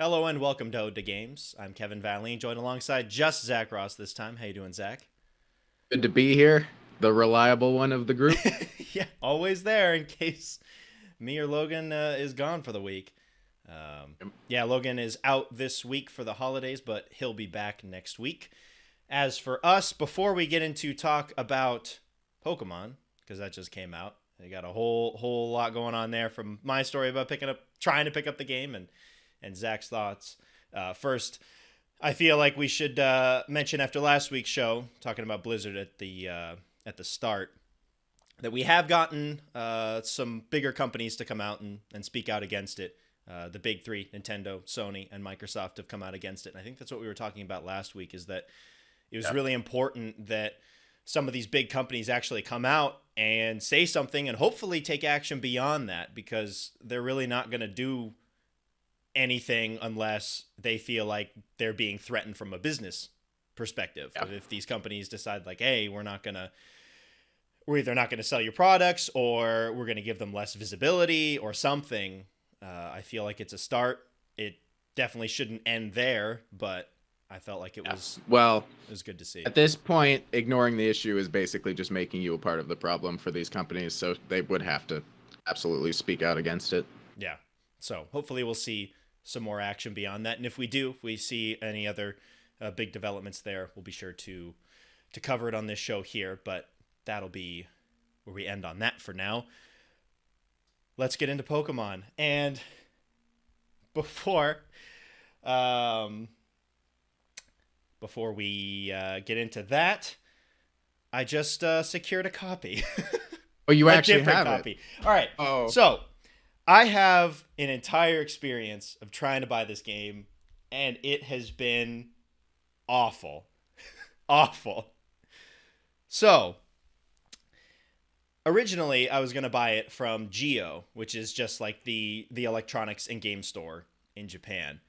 Hello and welcome to Ode to Games. I'm Kevin Valley, joined alongside just Zach Ross this time. How you doing, Zach? Good to be here, the reliable one of the group. Yeah, always there in case me or Logan is gone for the week. Yeah, Logan is out this week for the holidays, but he'll be back next week. As for us, before we get into talk about Pokemon, because that just came out, they got a whole lot going on there from my story about trying to pick up the game, and Zach's thoughts. First, I feel like we should mention after last week's show, talking about Blizzard at the start, that we have gotten some bigger companies to come out and speak out against it. The big three, Nintendo, Sony, and Microsoft, have come out against it. And I think that's what we were talking about last week, is that it was really important that some of these big companies actually come out and say something and hopefully take action beyond that, because they're really not going to do anything unless they feel like they're being threatened from a business perspective. Yeah. If these companies decide like, hey, we're either not going to sell your products, or we're going to give them less visibility or something, I feel like it's a start. It definitely shouldn't end there, but I felt like Well, it was good to see. at this point, ignoring the issue is basically just making you a part of the problem for these companies, so they would have to absolutely speak out against it. Yeah. So hopefully we'll see some more action beyond that. And if we see any other big developments there, we'll be sure to cover it on this show here. But that'll be where we end on that for now. Let's get into Pokemon. And before we get into that, I just secured a copy. Oh, you A actually different have copy. it. All right. Oh, So I have an entire experience of trying to buy this game, and it has been awful. Awful. So originally I was going to buy it from Geo, which is just like the electronics and game store in Japan.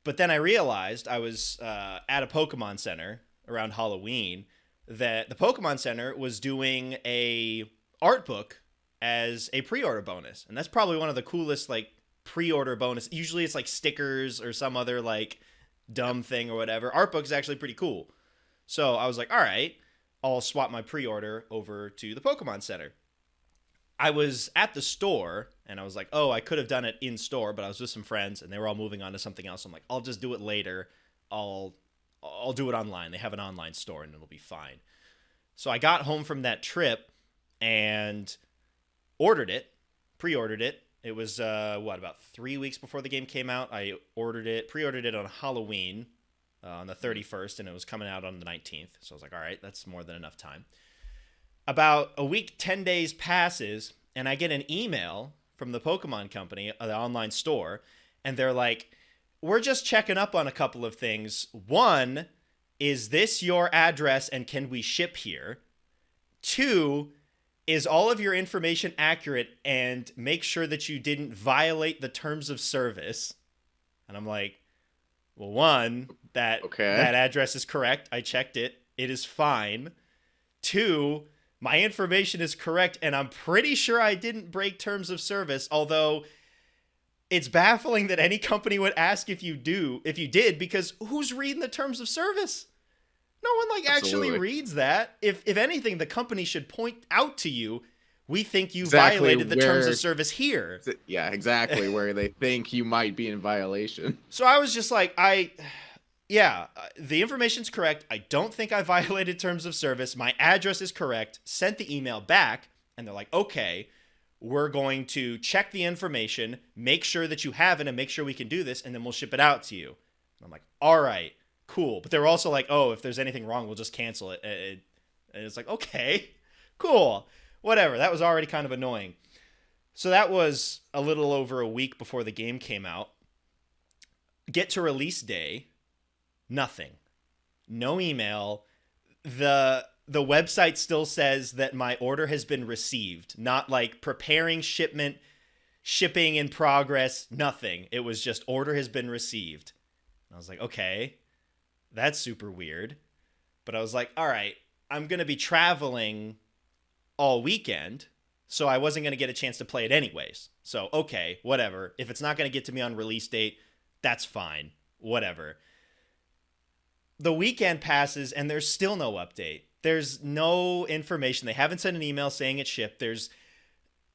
But then I realized I was at a Pokemon Center around Halloween, that the Pokemon Center was doing a art book as a pre-order bonus. And that's probably one of the coolest like pre-order bonus. Usually it's like stickers or some other like dumb thing or whatever. Art book is actually pretty cool. So I was like, all right, I'll swap my pre-order over to the Pokemon Center. I was at the store and I was like, oh, I could have done it in store, but I was with some friends and they were all moving on to something else. I'm like, I'll just do it later. I'll do it online. They have an online store and it'll be fine. So I got home from that trip and ordered it, pre-ordered it. It was about 3 weeks before the game came out. I pre-ordered it on Halloween on the 31st, and it was coming out on the 19th. So I was like, all right, that's more than enough time. About a week, 10 days passes, and I get an email from the Pokemon Company, the online store, and they're like, we're just checking up on a couple of things. One, is this your address and can we ship here? Two, is all of your information accurate, and make sure that you didn't violate the terms of service? And I'm like, well, one, that okay. address is correct. I checked it. It is fine. Two, my information is correct, and I'm pretty sure I didn't break terms of service, although it's baffling that any company would ask if you did, because who's reading the terms of service? No one actually Absolutely. reads that. If anything, the company should point out to you, we think you Exactly violated the terms where, of service here. yeah, exactly where they think you might be in violation. So I was just like, the information's correct. I don't think I violated terms of service. My address is correct. Sent the email back, and they're like, okay, we're going to check the information, make sure that you have it, and make sure we can do this, and then we'll ship it out to you. And I'm like, all right, cool. But they're also like, oh, if there's anything wrong, we'll just cancel it. And it's like, okay, cool, whatever. That was already kind of annoying. So that was a little over a week before the game came out. Get to release day, nothing. No email. The website still says that my order has been received, not like preparing shipment, shipping in progress, nothing. It was just order has been received. I was like, okay, that's super weird. But I was like, all right, I'm going to be traveling all weekend, so I wasn't going to get a chance to play it anyways. So, okay, whatever. If it's not going to get to me on release date, That's fine. Whatever. The weekend passes and there's still no update. There's no information. They haven't sent an email saying it shipped. There's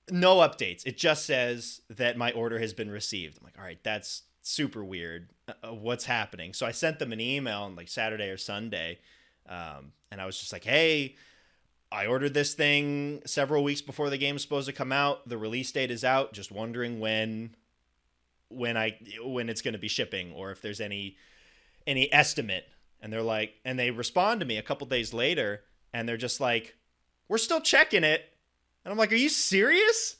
no updates. It just says that my order has been received. I'm like, all right, that's super weird. What's happening? So I sent them an email on like Saturday or Sunday. And I was just like, hey, I ordered this thing several weeks before the game is supposed to come out. The release date is out. Just wondering when it's going to be shipping, or if there's any estimate. And they're like, and they respond to me a couple days later, and they're just like, we're still checking it. And I'm like, are you serious?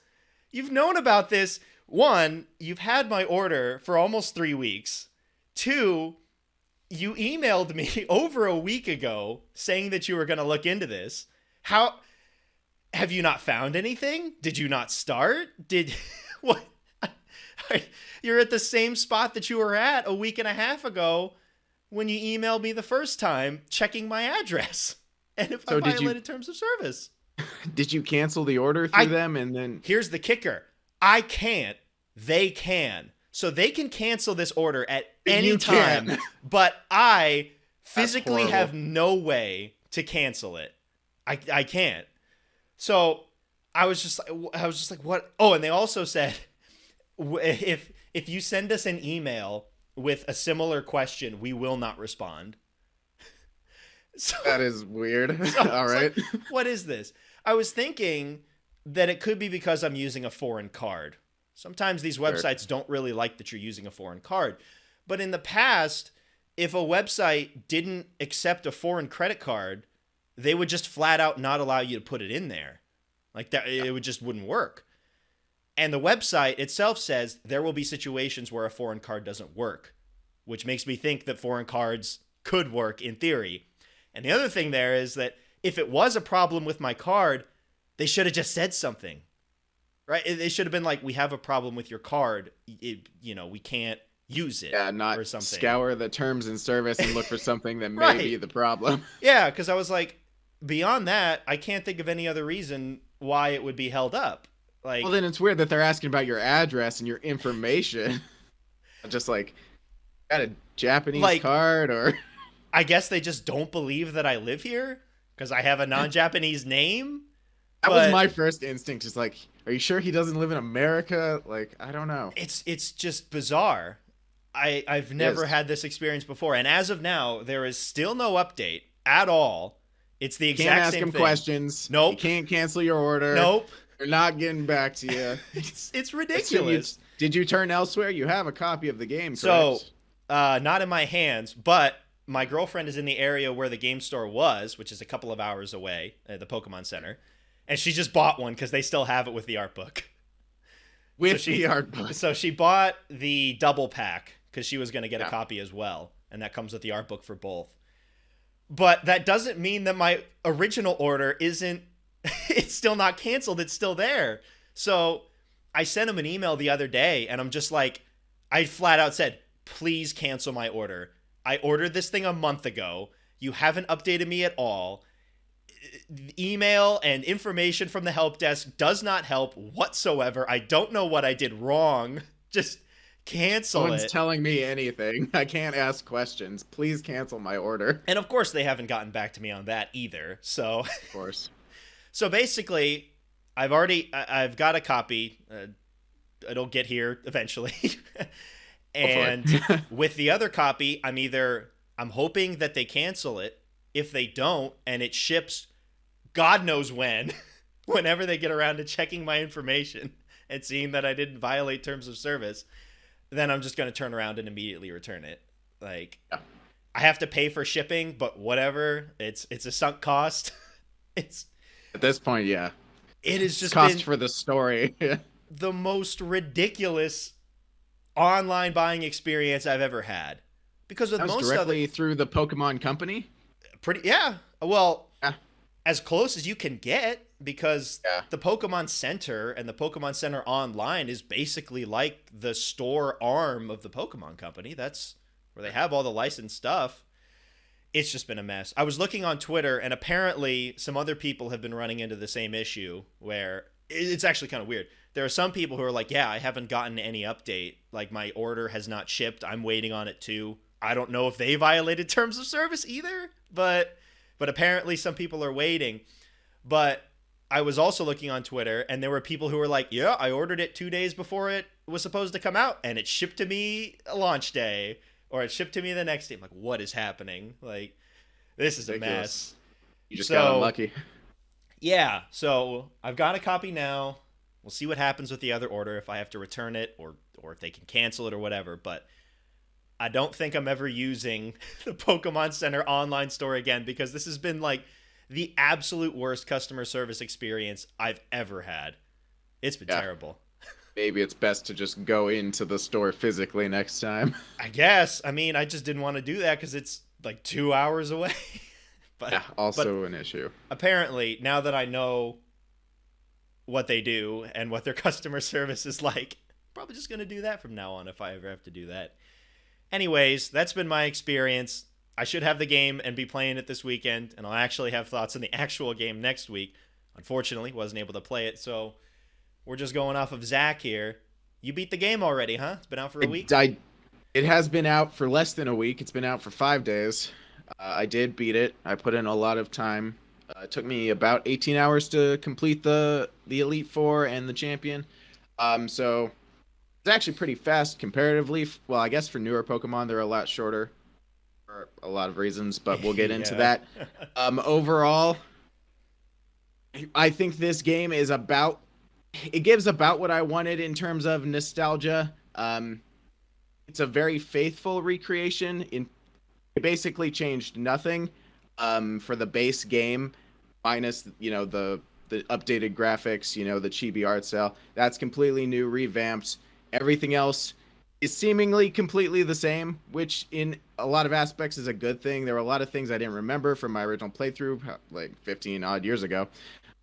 You've known about this. One, you've had my order for almost 3 weeks. Two, you emailed me over a week ago saying that you were going to look into this. How have you not found anything? Did you not start? What? You're at the same spot that you were at a week and a half ago when you emailed me the first time, checking my address and if I violated terms of service. Did you cancel the order through them? And then here's the kicker. I can't. They can. So they can cancel this order at any time, but I physically have no way to cancel it. I can't. So I was just like, what? Oh, and they also said, if you send us an email with a similar question, we will not respond. So, that is weird. All right. Like, what is this? I was thinking that it could be because I'm using a foreign card. Sometimes these websites don't really like that you're using a foreign card. But in the past, if a website didn't accept a foreign credit card, they would just flat out not allow you to put it in there. Like that, it just wouldn't work. And the website itself says there will be situations where a foreign card doesn't work, which makes me think that foreign cards could work in theory. And the other thing there is that if it was a problem with my card, they should have just said something, right? They should have been like, we have a problem with your card. We can't use it. Yeah, not or something. Scour the terms and service and look for something that may be the problem. Yeah, because I was like, beyond that, I can't think of any other reason why it would be held up. Like, well, then it's weird that they're asking about your address and your information. Just like, got a Japanese card, or I guess they just don't believe that I live here because I have a non-Japanese name. That was my first instinct. Just like, are you sure he doesn't live in America? Like, I don't know. It's just bizarre. I've never had this experience before, and as of now, there is still no update at all. It's the exact same thing. Can't ask him questions. Nope. You can't cancel your order. Nope. They're not getting back to you. It's ridiculous. Did you turn elsewhere? You have a copy of the game, correct? So, not in my hands, but my girlfriend is in the area where the game store was, which is a couple of hours away, the Pokémon Center, and she just bought one because they still have it with the art book. The art book. So she bought the double pack because she was going to get a copy as well, and that comes with the art book for both. But that doesn't mean that my original order isn't, it's still not canceled. It's still there. So I sent him an email the other day, and I'm just like, I flat out said, please cancel my order. I ordered this thing a month ago. You haven't updated me at all. Email and information from the help desk does not help whatsoever. I don't know what I did wrong. Just cancel No one's telling me anything. I can't ask questions. Please cancel my order. And of course, they haven't gotten back to me on that either. So, of course. So basically, I've got a copy. It'll get here eventually. And with the other copy, I'm hoping that they cancel it. If they don't, and it ships God knows when, whenever they get around to checking my information and seeing that I didn't violate terms of service, then I'm just going to turn around and immediately return it. Like, I have to pay for shipping, but whatever. It's a sunk cost. It's at this point, yeah. It is just cost for the story. The most ridiculous online buying experience I've ever had. Because with most directly through the Pokemon Company. Well, as close as you can get, because the Pokemon Center and the Pokemon Center Online is basically like the store arm of the Pokemon Company. That's where they have all the licensed stuff. It's just been a mess. I was looking on Twitter, and apparently some other people have been running into the same issue where it's actually kind of weird. There are some people who are like, yeah, I haven't gotten any update. Like, my order has not shipped. I'm waiting on it too. I don't know if they violated terms of service either, but apparently some people are waiting. But I was also looking on Twitter, and there were people who were like, yeah, I ordered it 2 days before it was supposed to come out, and it shipped to me launch day, or it shipped to me the next day. I'm like, what is happening? Like, this is Ridiculous. a mess. You just got unlucky. Yeah, so I've got a copy now. We'll see what happens with the other order, if I have to return it or if they can cancel it or whatever. But I don't think I'm ever using the Pokemon Center Online Store again, because this has been like the absolute worst customer service experience I've ever had. It's been terrible. Maybe it's best to just go into the store physically next time. I guess. I mean, I just didn't want to do that because it's like 2 hours away. But, yeah, also an issue. Apparently, now that I know what they do and what their customer service is like, I'm probably just going to do that from now on if I ever have to do that. Anyways, that's been my experience. I should have the game and be playing it this weekend, and I'll actually have thoughts on the actual game next week. Unfortunately, wasn't able to play it, so we're just going off of Zach here. You beat the game already, huh? It's been out for a week? It has been out for less than a week. It's been out for 5 days. I did beat it. I put in a lot of time. It took me about 18 hours to complete the Elite Four and the Champion. So it's actually pretty fast comparatively. Well, I guess for newer Pokemon, they're a lot shorter for a lot of reasons, but we'll get into that. Overall, I think this game is it gives about what I wanted in terms of nostalgia. It's a very faithful recreation. It basically changed nothing for the base game, minus the updated graphics, the chibi art style. That's completely new, revamped. Everything else is seemingly completely the same, which in a lot of aspects is a good thing. There were a lot of things I didn't remember from my original playthrough, like 15 odd years ago.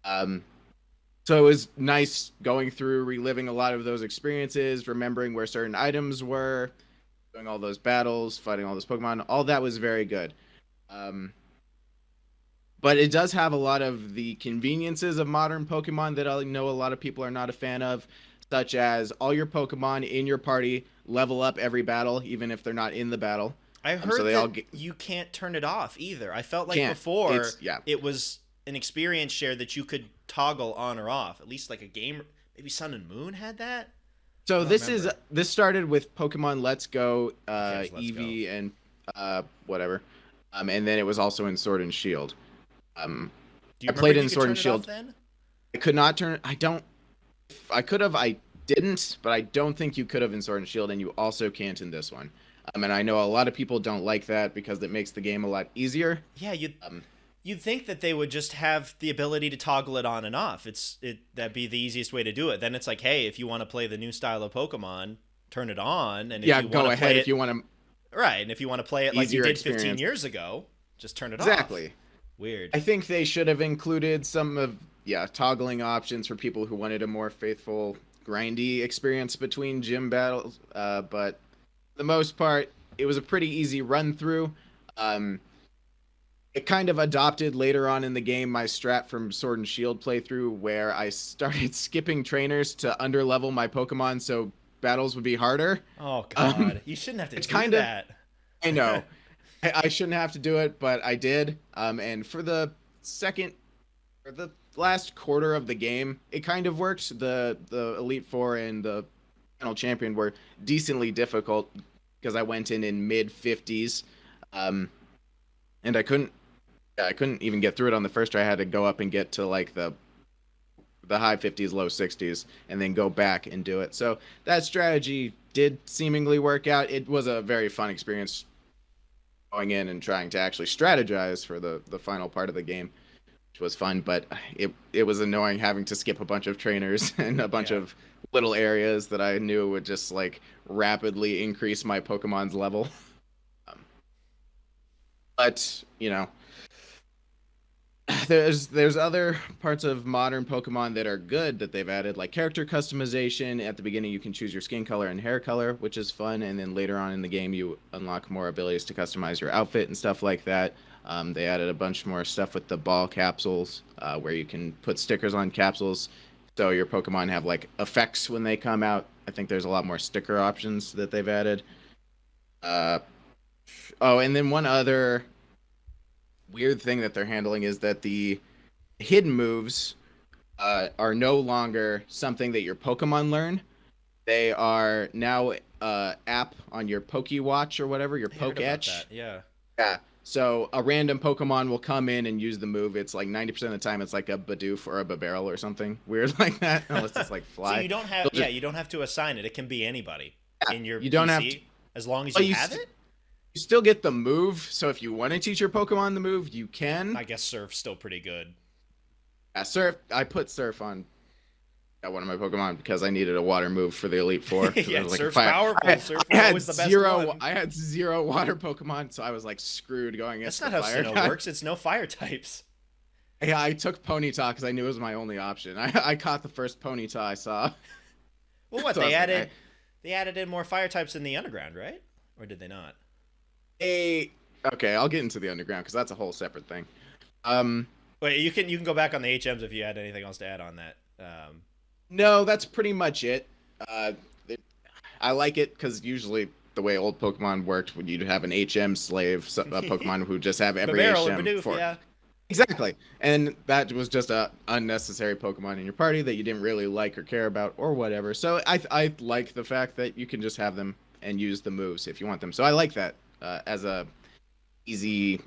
So it was nice going through, reliving a lot of those experiences, remembering where certain items were, doing all those battles, fighting all those Pokemon. All that was very good. But it does have a lot of the conveniences of modern Pokemon that I know a lot of people are not a fan of, such as all your Pokemon in your party level up every battle, even if they're not in the battle. I heard you can't turn it off either. I felt like before it was an experience share that you could toggle on or off. At least like a game, maybe Sun and Moon had that. So this started with Pokemon Let's Go, Eevee, and whatever, and then it was also in Sword and Shield. Do you I played in Sword and Shield. Shield. I could not turn. I could have. I didn't, but I don't think you could have in Sword and Shield, and you also can't in this one. And I know a lot of people don't like that because it makes the game a lot easier. Yeah, you'd think that they would just have the ability to toggle it on and off. That'd be the easiest way to do it. Then it's like, hey, if you want to play the new style of Pokemon, turn it on, and if you go ahead play if you want to. Right, and if you want to play it like you did 15 experience. years ago, just turn it off. Exactly. Weird. I think they should have included some of toggling options for people who wanted a more faithful, grindy experience between gym battles. But for the most part, it was a pretty easy run through. It kind of adopted later on in the game my strat from Sword and Shield playthrough, where I started skipping trainers to underlevel my Pokemon so battles would be harder. Oh god, you shouldn't have to do that. I know. I shouldn't have to do it, but I did. And for the last quarter of the game, it kind of worked. The Elite Four and the Final Champion were decently difficult because I went in mid 50s, and I couldn't even get through it on the first try. I had to go up and get to like the high 50s, low 60s, and then go back and do it. So that strategy did seemingly work out. It was a very fun experience going in and trying to actually strategize for the final part of the game, which was fun, but it was annoying having to skip a bunch of trainers and a bunch of little areas that I knew would just like rapidly increase my Pokemon's level. But there's other parts of modern Pokemon that are good that they've added, like character customization. At the beginning, you can choose your skin color and hair color, which is fun, and then later on in the game, you unlock more abilities to customize your outfit and stuff like that. They added a bunch more stuff with the ball capsules, where you can put stickers on capsules So your Pokemon have like effects when they come out. I think there's a lot more sticker options that they've added. Uh, oh, and then one other weird thing that they're handling is that the hidden moves are no longer something that your Pokemon learn. They are now app on your Watch or whatever, your I heard about Pokétch. that. Yeah. Yeah. So a random Pokemon will come in and use the move. It's like 90% of the time it's like a Bidoof or a Barrel or something weird like that, unless it's like fly. So you don't have you don't have to assign it. It can be anybody in your you don't PC have to, as long as well, you have it. You still get the move. So if you want to teach your Pokemon the move, you can. I guess Surf's still pretty good. Surf. I put Surf on one of my Pokemon because I needed a water move for the Elite Four. Yeah, like Surf's powerful. Surf was always the best one. I had 0 water Pokemon, so I was like screwed going against That's not how Sinnoh works. It's no fire types. Yeah, I took Ponyta because I knew it was my only option. I caught the first Ponyta I saw. Well, what, so they added in more fire types in the underground, right? Or did they not? Okay, I'll get into the underground because that's a whole separate thing. Wait, you can go back on the HMs if you had anything else to add on that. No, that's pretty much it. I like it because usually the way old Pokemon worked, when you'd have an HM slave, a Pokemon who just have every HM Bidoof, for yeah. Exactly, and that was just a unnecessary Pokemon in your party that you didn't really like or care about or whatever. So I like the fact that you can just have them and use the moves if you want them. So I like that as a ease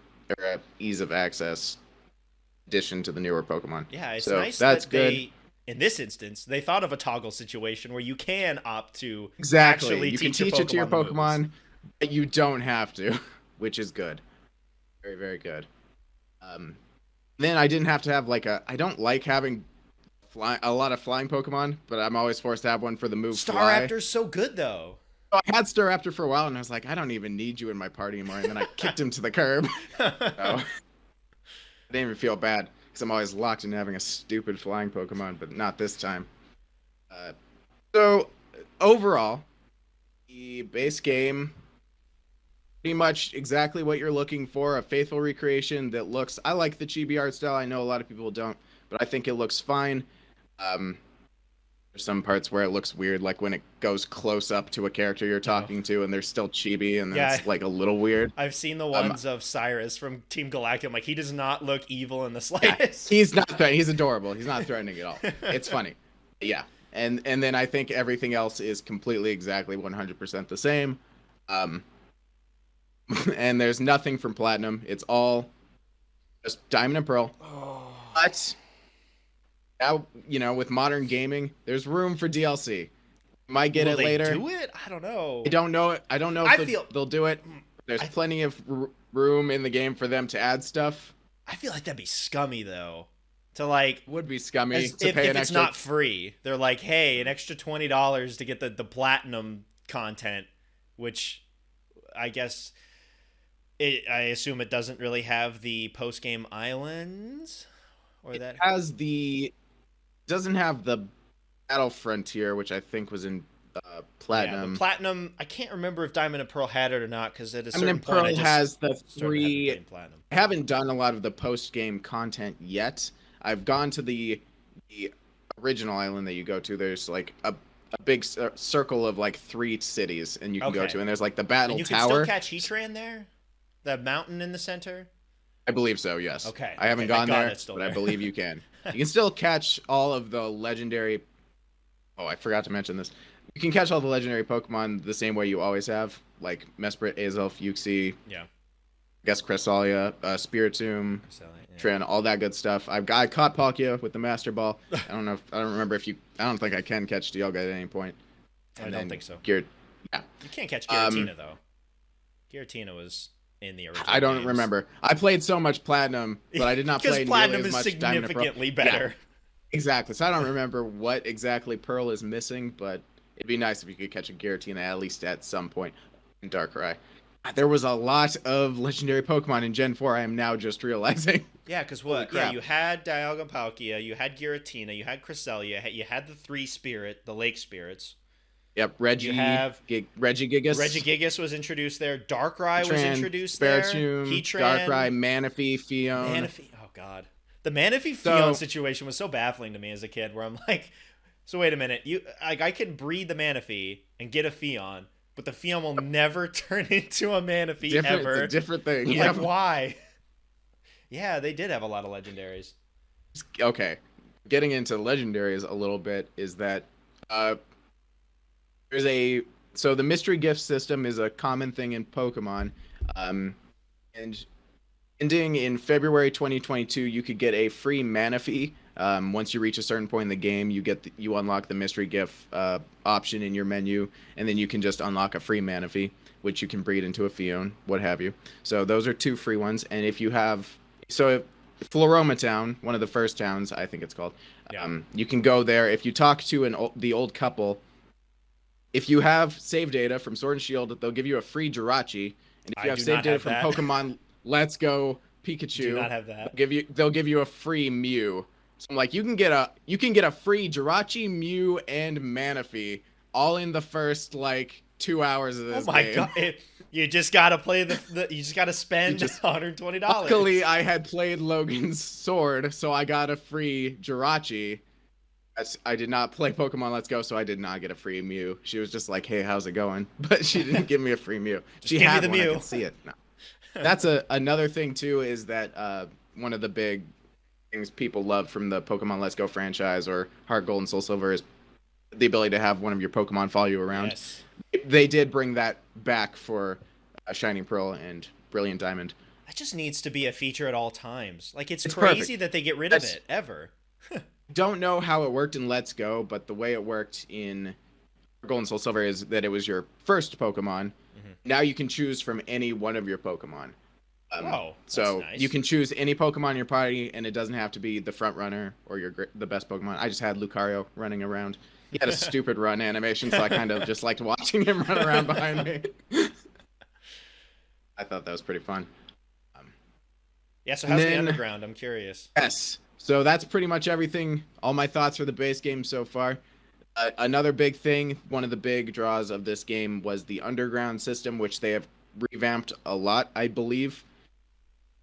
of access addition to the newer Pokemon. Yeah, it's so nice that's that good. In this instance, they thought of a toggle situation where you can opt to exactly. actually You can teach it to your Pokemon, but you don't have to, which is good. Very, very good. Then I didn't have to have I don't like having a lot of flying Pokemon, but I'm always forced to have one for the move Fly. Staraptor's so good though. I had Staraptor for a while, and I was like, I don't even need you in my party anymore. And then I kicked him to the curb. So, I didn't even feel bad. I'm always locked into having a stupid flying Pokemon, but not this time. So overall, the base game, pretty much exactly what you're looking for, a faithful recreation that looks, I like the chibi art style. I know a lot of people don't, but I think it looks fine. There's some parts where it looks weird, like when it goes close up to a character you're talking to and they're still chibi, and it's like a little weird. I've seen the ones of Cyrus from Team Galactic. I'm like, he does not look evil in the slightest. Yeah, he's not threatening. He's adorable. He's not threatening at all. It's funny. Yeah. And then I think everything else is completely exactly 100% the same. And there's nothing from Platinum. It's all just Diamond and Pearl. Oh. But now, with modern gaming, there's room for DLC. Might get it later. Will they do it? I don't know. I don't know if they'll do it. There's plenty of room in the game for them to add stuff. I feel like that'd be scummy though. Would be scummy to if pay an it's extra. Not free. They're like, hey, an extra $20 to get the platinum content, which I guess I assume it doesn't really have the post game islands, or it that doesn't have the Battle Frontier, which I think was in Platinum. Yeah, Platinum. I can't remember if Diamond and Pearl had it or not, because at a certain Diamond and point, Pearl has the 3. I haven't done a lot of the post-game content yet. I've gone to the original island that you go to. There's like a big circle of 3 cities, and you can go to, and there's the battle and you tower. You can still catch Heatran there, the mountain in the center. I believe so. Yes. Okay. I haven't gone there, but there. I believe you can. You can still catch all of the legendary. Oh, I forgot to mention this. You can catch all the legendary Pokemon the same way you always have, like Mesprit, Azelf, Uxie. Yeah. I guess Cresselia, Spiritomb, Tran, all that good stuff. I caught Palkia with the Master Ball. I don't remember if you. I don't think I can catch Dialga at any point. I don't think so. Yeah. You can't catch Giratina though. Giratina was in the original. I don't games. remember. I played so much Platinum, but I did not play Platinum nearly as much is significantly better. Yeah, exactly. So I don't remember what exactly Pearl is missing, but it'd be nice if you could catch a Giratina at least at some point in Darkrai. There was a lot of legendary Pokemon in Gen 4, I am now just realizing. Yeah, because what? Yeah, you had Dialga and Palkia, you had Giratina, you had Cresselia, you had the 3 Spirit, the Lake Spirits. Yep, Regigigas. Regigigas was introduced there. Darkrai was introduced Spiritomb, there. Heatran. Darkrai, Manaphy, Fion. Oh, God. The Manaphy Fion situation was so baffling to me as a kid, where I'm like, So wait a minute. I can breed the Manaphy and get a Fion, but the Fion will never turn into a Manaphy Different, it's a ever. different thing. Like Yep. why? Yeah, they did have a lot of legendaries. Okay, getting into legendaries a little bit is that uh, there's a so the mystery gift system is a common thing in Pokemon, and ending in February 2022, you could get a free Manaphy. Once you reach a certain point in the game, you unlock the mystery gift option in your menu, and then you can just unlock a free Manaphy, which you can breed into a Fion, what have you. So those are two free ones, and if you have Floroma Town, one of the first towns, I think it's called. Yeah. You can go there. If you talk to the old couple, if you have save data from Sword and Shield, they'll give you a free Jirachi. And if you have save data from Pokemon Let's Go Pikachu, do not have that. They'll give you a free Mew. So I'm like, you can get a free Jirachi, Mew, and Manaphy all in the first like 2 hours of this game. Oh my god. You just gotta play you just gotta spend $120. Luckily, I had played Logan's Sword, so I got a free Jirachi. I did not play Pokemon Let's Go, so I did not get a free Mew. She was just like, "Hey, how's it going?" But she didn't give me a free Mew. She had one. I could see it. No. That's another thing too. Is that one of the big things people love from the Pokemon Let's Go franchise or Heart Gold and Soul Silver is the ability to have one of your Pokemon follow you around. Yes. They did bring that back for Shining Pearl and Brilliant Diamond. That just needs to be a feature at all times. Like it's crazy perfect. that they get rid of it ever. Don't know how it worked in Let's Go, but the way it worked in Gold and Soul Silver is that it was your first Pokemon. Mm-hmm. Now you can choose from any one of your Pokemon. So nice. You can choose any Pokemon in your party, and it doesn't have to be the front runner or the best Pokemon. I just had Lucario running around. He had a stupid run animation, so I kind of just liked watching him run around behind me. I thought that was pretty fun. Yeah, so how's the underground? I'm curious. Yes. So that's pretty much everything. All my thoughts for the base game so far. Another big thing, one of the big draws of this game was the underground system, which they have revamped a lot, I believe.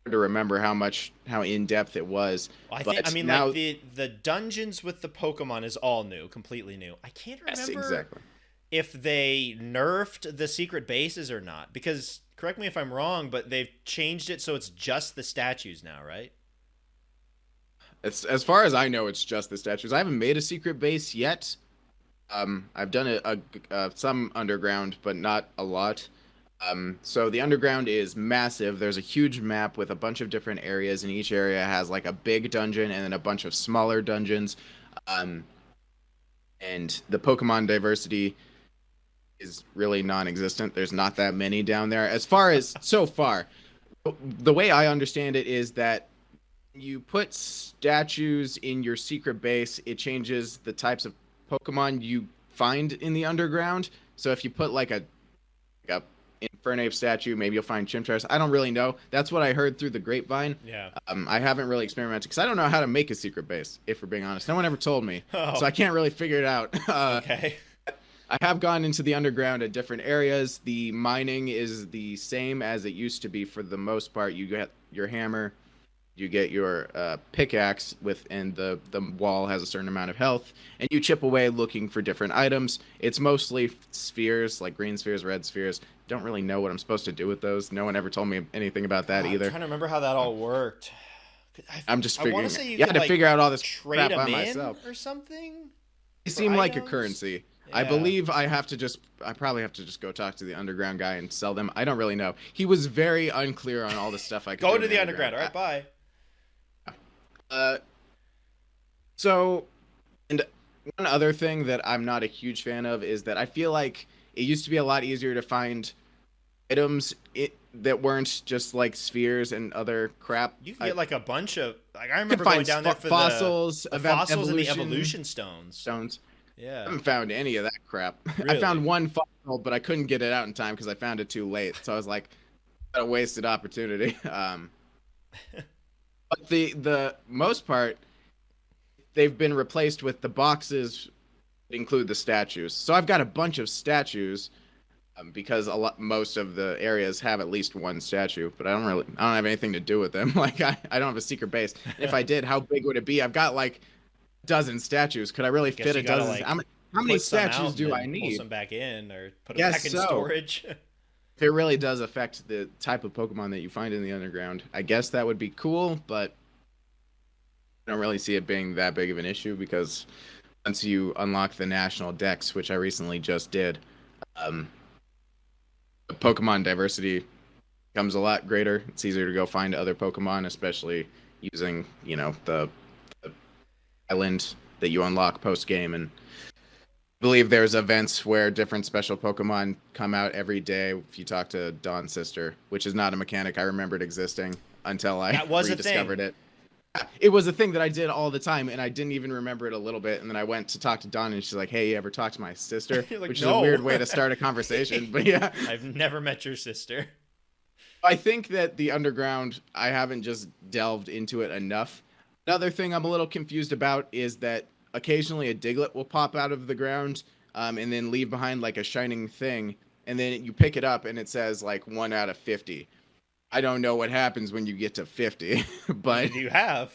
Hard to remember how in-depth it was. Well, like the dungeons with the Pokemon is all new, completely new. I can't remember if they nerfed the secret bases or not, because correct me if I'm wrong, but they've changed it so it's just the statues now, right? It's, as far as I know, it's just the statues. I haven't made a secret base yet. I've done some underground, but not a lot. So the underground is massive. There's a huge map with a bunch of different areas, and each area has like a big dungeon and then a bunch of smaller dungeons. And the Pokemon diversity is really non-existent. There's not that many down there. As far as so far, the way I understand it is that you put statues in your secret base, it changes the types of Pokemon you find in the underground. So if you put like a Infernape statue, maybe you'll find Chimchars. I don't really know. That's what I heard through the grapevine. Yeah. I haven't really experimented because I don't know how to make a secret base, if we're being honest. No one ever told me. So I can't really figure it out. Okay. I have gone into the underground at different areas. The mining is the same as it used to be for the most part. You get your hammer, you get your pickaxe and the wall has a certain amount of health, and you chip away looking for different items. It's mostly spheres, like green spheres, red spheres. Don't really know what I'm supposed to do with those. No one ever told me anything about that either. I'm trying to remember how that all worked. I'm just figuring it. You had to figure out all this crap by myself or something. They seem like a currency. Yeah. I believe I probably have to just go talk to the underground guy and sell them. I don't really know. He was very unclear on all the stuff I could go to the underground. All right, bye. So, and one other thing that I'm not a huge fan of is that I feel like it used to be a lot easier to find items that weren't just like spheres and other crap. You can get like a bunch of I remember going down there for fossils, the fossils and the evolution stones. Yeah. I haven't found any of that crap. Really? I found one fossil, but I couldn't get it out in time because I found it too late. So I was like, what a wasted opportunity. But the most part, they've been replaced with the boxes that include the statues. So I've got a bunch of statues because most of the areas have at least one statue, but I don't have anything to do with them. Like I don't have a secret base. If I did, how big would it be? I've got like dozen statues. Could I really Guess fit you a gotta dozen? like How many put some statues out and do I then pull need? some back in, or put them Guess back in so. storage. If it really does affect the type of Pokemon that you find in the underground, I guess that would be cool, but I don't really see it being that big of an issue because once you unlock the national dex, which I recently just did, um, the Pokemon diversity becomes a lot greater. It's easier to go find other Pokemon, especially using, the island that you unlock post game. And I believe there's events where different special Pokemon come out every day if you talk to Dawn's sister, which is not a mechanic I remembered existing until I That was a rediscovered thing. it. It was a thing that I did all the time, and I didn't even remember it a little bit. And then I went to talk to Dawn, and she's like, "Hey, you ever talk to my sister?" You're like, Which is a weird no. way to start a conversation, but yeah. I've never met your sister. I think that the underground, I haven't just delved into it enough. Another thing I'm a little confused about is that occasionally a Diglett will pop out of the ground, and then leave behind like a shining thing, and then you pick it up and it says like 1 out of 50. I don't know what happens when you get to 50, What but do you have?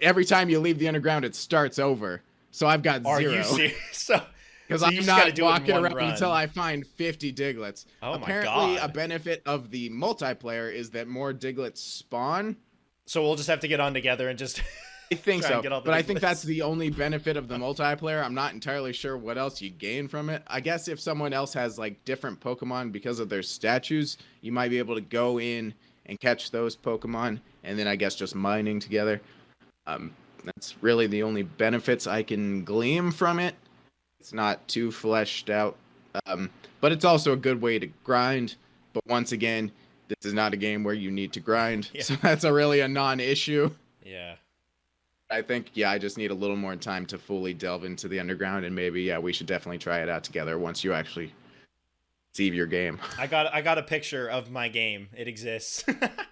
every time you leave the underground, it starts over. So I've got Are 0. you serious? So, Because so you I'm just gotta not do it in walking one around run. until I find 50 Diglets. Oh my Apparently, a god. benefit of the multiplayer is that more Diglets spawn. So we'll just have to get on together and just I think try so, and get all the but I think that's Diglets. the only benefit of the multiplayer. I'm not entirely sure what else you gain from it. I guess if someone else has like different Pokemon because of their statues, you might be able to go in and catch those Pokemon, and then I guess just mining together. That's really the only benefits I can glean from it. It's not too fleshed out, but it's also a good way to grind. But once again, this is not a game where you need to grind, Yeah. so that's a non-issue. Yeah. I think, yeah, I just need a little more time to fully delve into the underground, and maybe, yeah, we should definitely try it out together once you actually see your game. I got a picture of my game. It exists.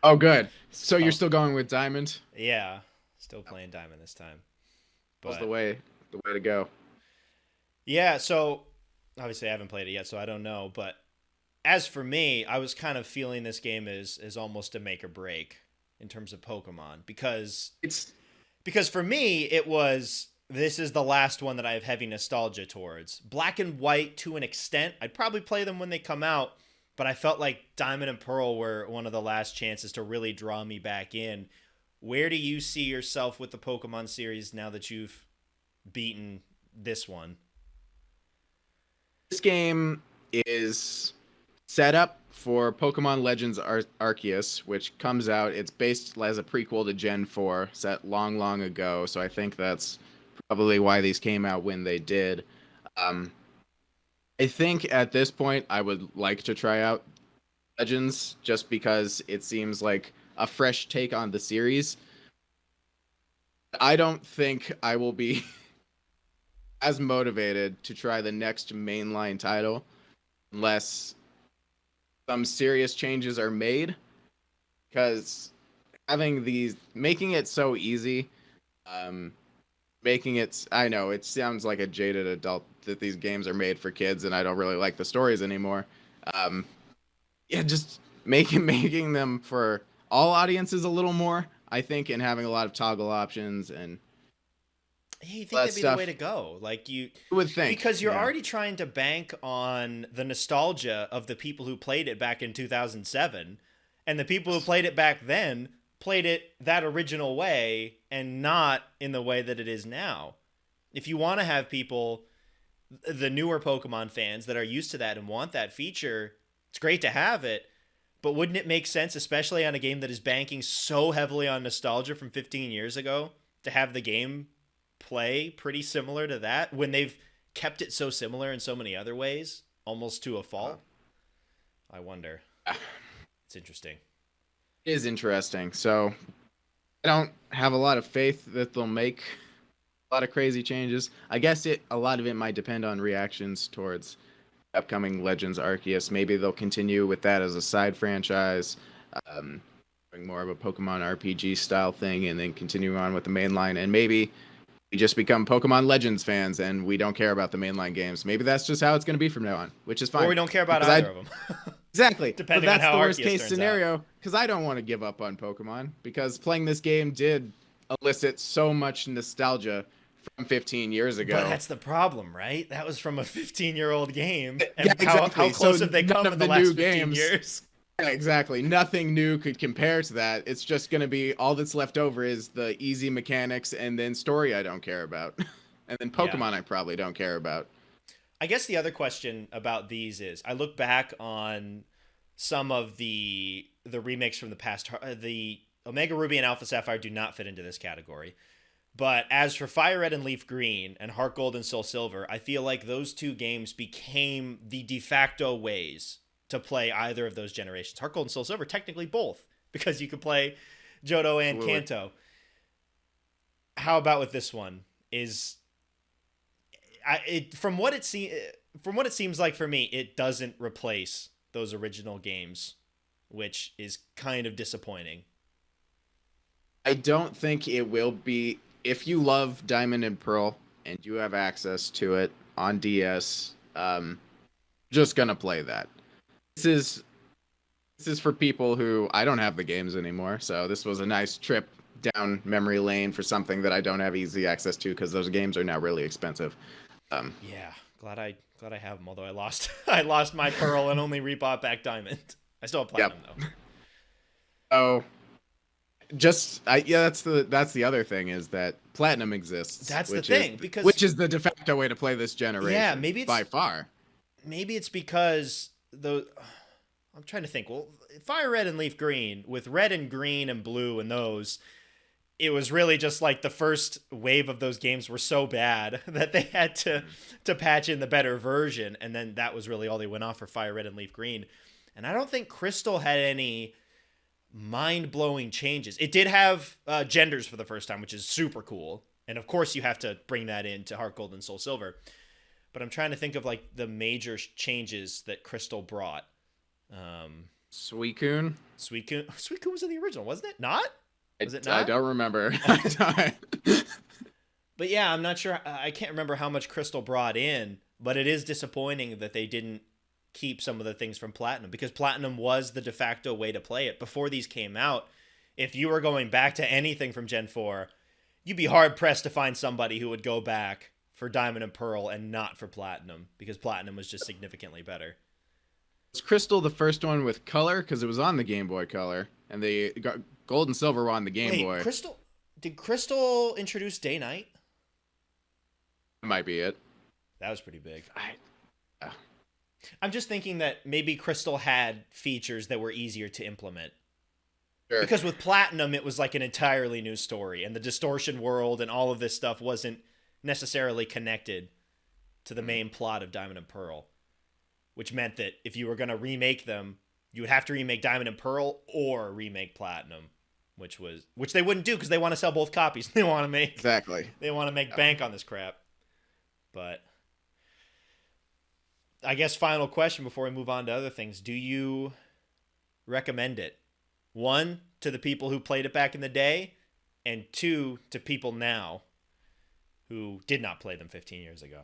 Oh, good. So you're So, still going with Diamond? yeah. Still playing Diamond this time. That's But the way to go. yeah, so obviously I haven't played it yet, so I don't know, but as for me, I was kind of feeling this game is almost a make or break in terms of Pokemon It's because for me it was this is the last one that I have heavy nostalgia towards. Black and White to an extent, I'd probably play them when they come out, but I felt like Diamond and Pearl were one of the last chances to really draw me back in. Where do you see yourself with the Pokemon series now that you've beaten this one? this game is set up for Pokemon Legends Arceus, which comes out. It's based as a prequel to Gen 4, set long, long ago. So I think that's probably why these came out when they did. Um, I think at this point, I would like to try out Legends just because it seems like a fresh take on the series. I don't think I will be as motivated to try the next mainline title unless some serious changes are made, because making it so easy, um making it, I know it sounds like a jaded adult that these games are made for kids and I don't really like the stories anymore. um yeah, just making them for all audiences a little more, I think, and having a lot of toggle options and Hey, you think all that that'd be the way stuff. to go? Like you You would think, because you're yeah. already trying to bank on the nostalgia of the people who played it back in 2007, and the people who played it back then played it that original way and not in the way that it is now. If you want to have people, the newer Pokemon fans that are used to that and want that feature, it's great to have it. But wouldn't it make sense, especially on a game that is banking so heavily on nostalgia from 15 years ago, to have the game play pretty similar to that when they've kept it so similar in so many other ways, almost to a fault? I wonder. It's interesting. It is interesting. So I don't have a lot of faith that they'll make a lot of crazy changes. I guess a lot of it might depend on reactions towards upcoming Legends Arceus. Maybe they'll continue with that as a side franchise, um, doing more of a Pokemon RPG style thing, and then continue on with the main line. And maybe we just become Pokemon Legends fans and we don't care about the mainline games. Maybe that's just how it's going to be from now on, which is fine. Or we don't care about Because either of them. exactly. But Depending on that's how the worst Arceus case turns out. scenario because I don't want to give up on Pokemon because playing this game did elicit so much nostalgia from 15 years But ago. that's the problem, right? That was from a 15-year-old game. Yeah, And how exactly. close So have they none come in of the the new last 15 games, years? yeah, exactly. Nothing new could compare to that. It's just going to be all that's left over is the easy mechanics and then story I don't care about. And then Yeah. Pokemon I probably don't care about. I guess the other question about these is I look back on some of the remakes from the past. The Omega Ruby and Alpha Sapphire do not fit into this category. But as for Fire Red and Leaf Green and Heart Gold and Soul Silver, I feel like those two games became the de facto ways to play either of those generations. Heart Gold and Soul Silver, technically both, because you could play Johto and Absolutely. Kanto. How about with this one? From what it seems like for me, it doesn't replace those original games, which is kind of disappointing. I don't think it will be. If you love Diamond and Pearl and you have access to it on DS, just gonna play that. This is this is for people who I don't have the games anymore, so this was a nice trip down memory lane for something that I don't have easy access to because those games are now really expensive. Yeah, glad I have them. Although I lost my Pearl and only rebought back Diamond. I still have Yep. Platinum though. Oh, yeah, that's the other thing is that Platinum exists, That's the which thing is because which is the de facto way to play this yeah, generation by far. maybe it's because the I'm trying to think. Well, Fire Red and Leaf Green with red and green and blue and those, it was really just like the first wave of those games were so bad that they had to patch in the better version, and then that was really all they went off for Fire Red and Leaf Green. And I don't think Crystal had any mind-blowing changes. It did have genders for the first time, which is super cool, and of course you have to bring that into Heart Gold and Soul Silver. But I'm trying to think of like the major changes that Crystal brought. Suicune? Suicune was in the original, wasn't it? Not? Was it not? I don't remember. But yeah, I'm not sure. I can't remember how much Crystal brought in, but it is disappointing that they didn't keep some of the things from Platinum because Platinum was the de facto way to play it. Before these came out, if you were going back to anything from Gen 4, you'd be hard pressed to find somebody who would go back for Diamond and Pearl and not for Platinum because Platinum was just significantly better. Was Crystal the first one with color? Because it was on the Game Boy Color, and Gold and Silver were on the Game Boy. Did Crystal introduce Day Night? That might be it. That was pretty big. I'm just thinking that maybe Crystal had features that were easier to implement. Sure. Because with Platinum, it was like an entirely new story, and the distortion world and all of this stuff wasn't necessarily connected to the main plot of Diamond and Pearl, which meant that if you were going to remake them, you would have to remake Diamond and Pearl or remake Platinum, which they wouldn't do because they want to sell both copies. They want to make bank on this crap. But I guess final question before we move on to other things. Do you recommend it? 1, to the people who played it back in the day, and 2, to people now who did not play them 15 years ago.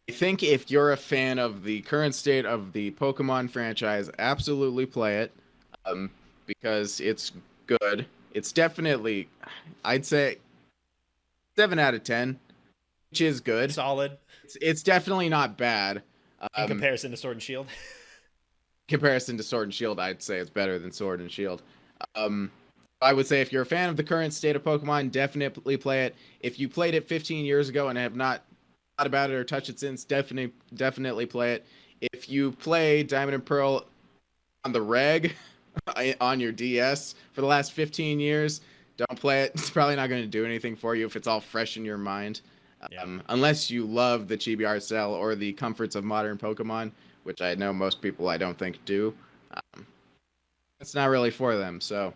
I think if you're a fan of the current state of the Pokemon franchise, absolutely play it because it's good. It's definitely, I'd say, 7 out of 10, which is good. Solid. It's definitely not bad. In comparison to Sword and Shield? Comparison to Sword and Shield, I'd say it's better than Sword and Shield. I would say if you're a fan of the current state of Pokemon, definitely play it. If you played it 15 years ago and have not thought about it or touched it since, definitely play it. If you play Diamond and Pearl on the reg on your DS for the last 15 years, don't play it. It's probably not going to do anything for you if it's all fresh in your mind. Unless you love the chibi art style or the comforts of modern Pokemon, which I know most people I don't think do. It's not really for them. So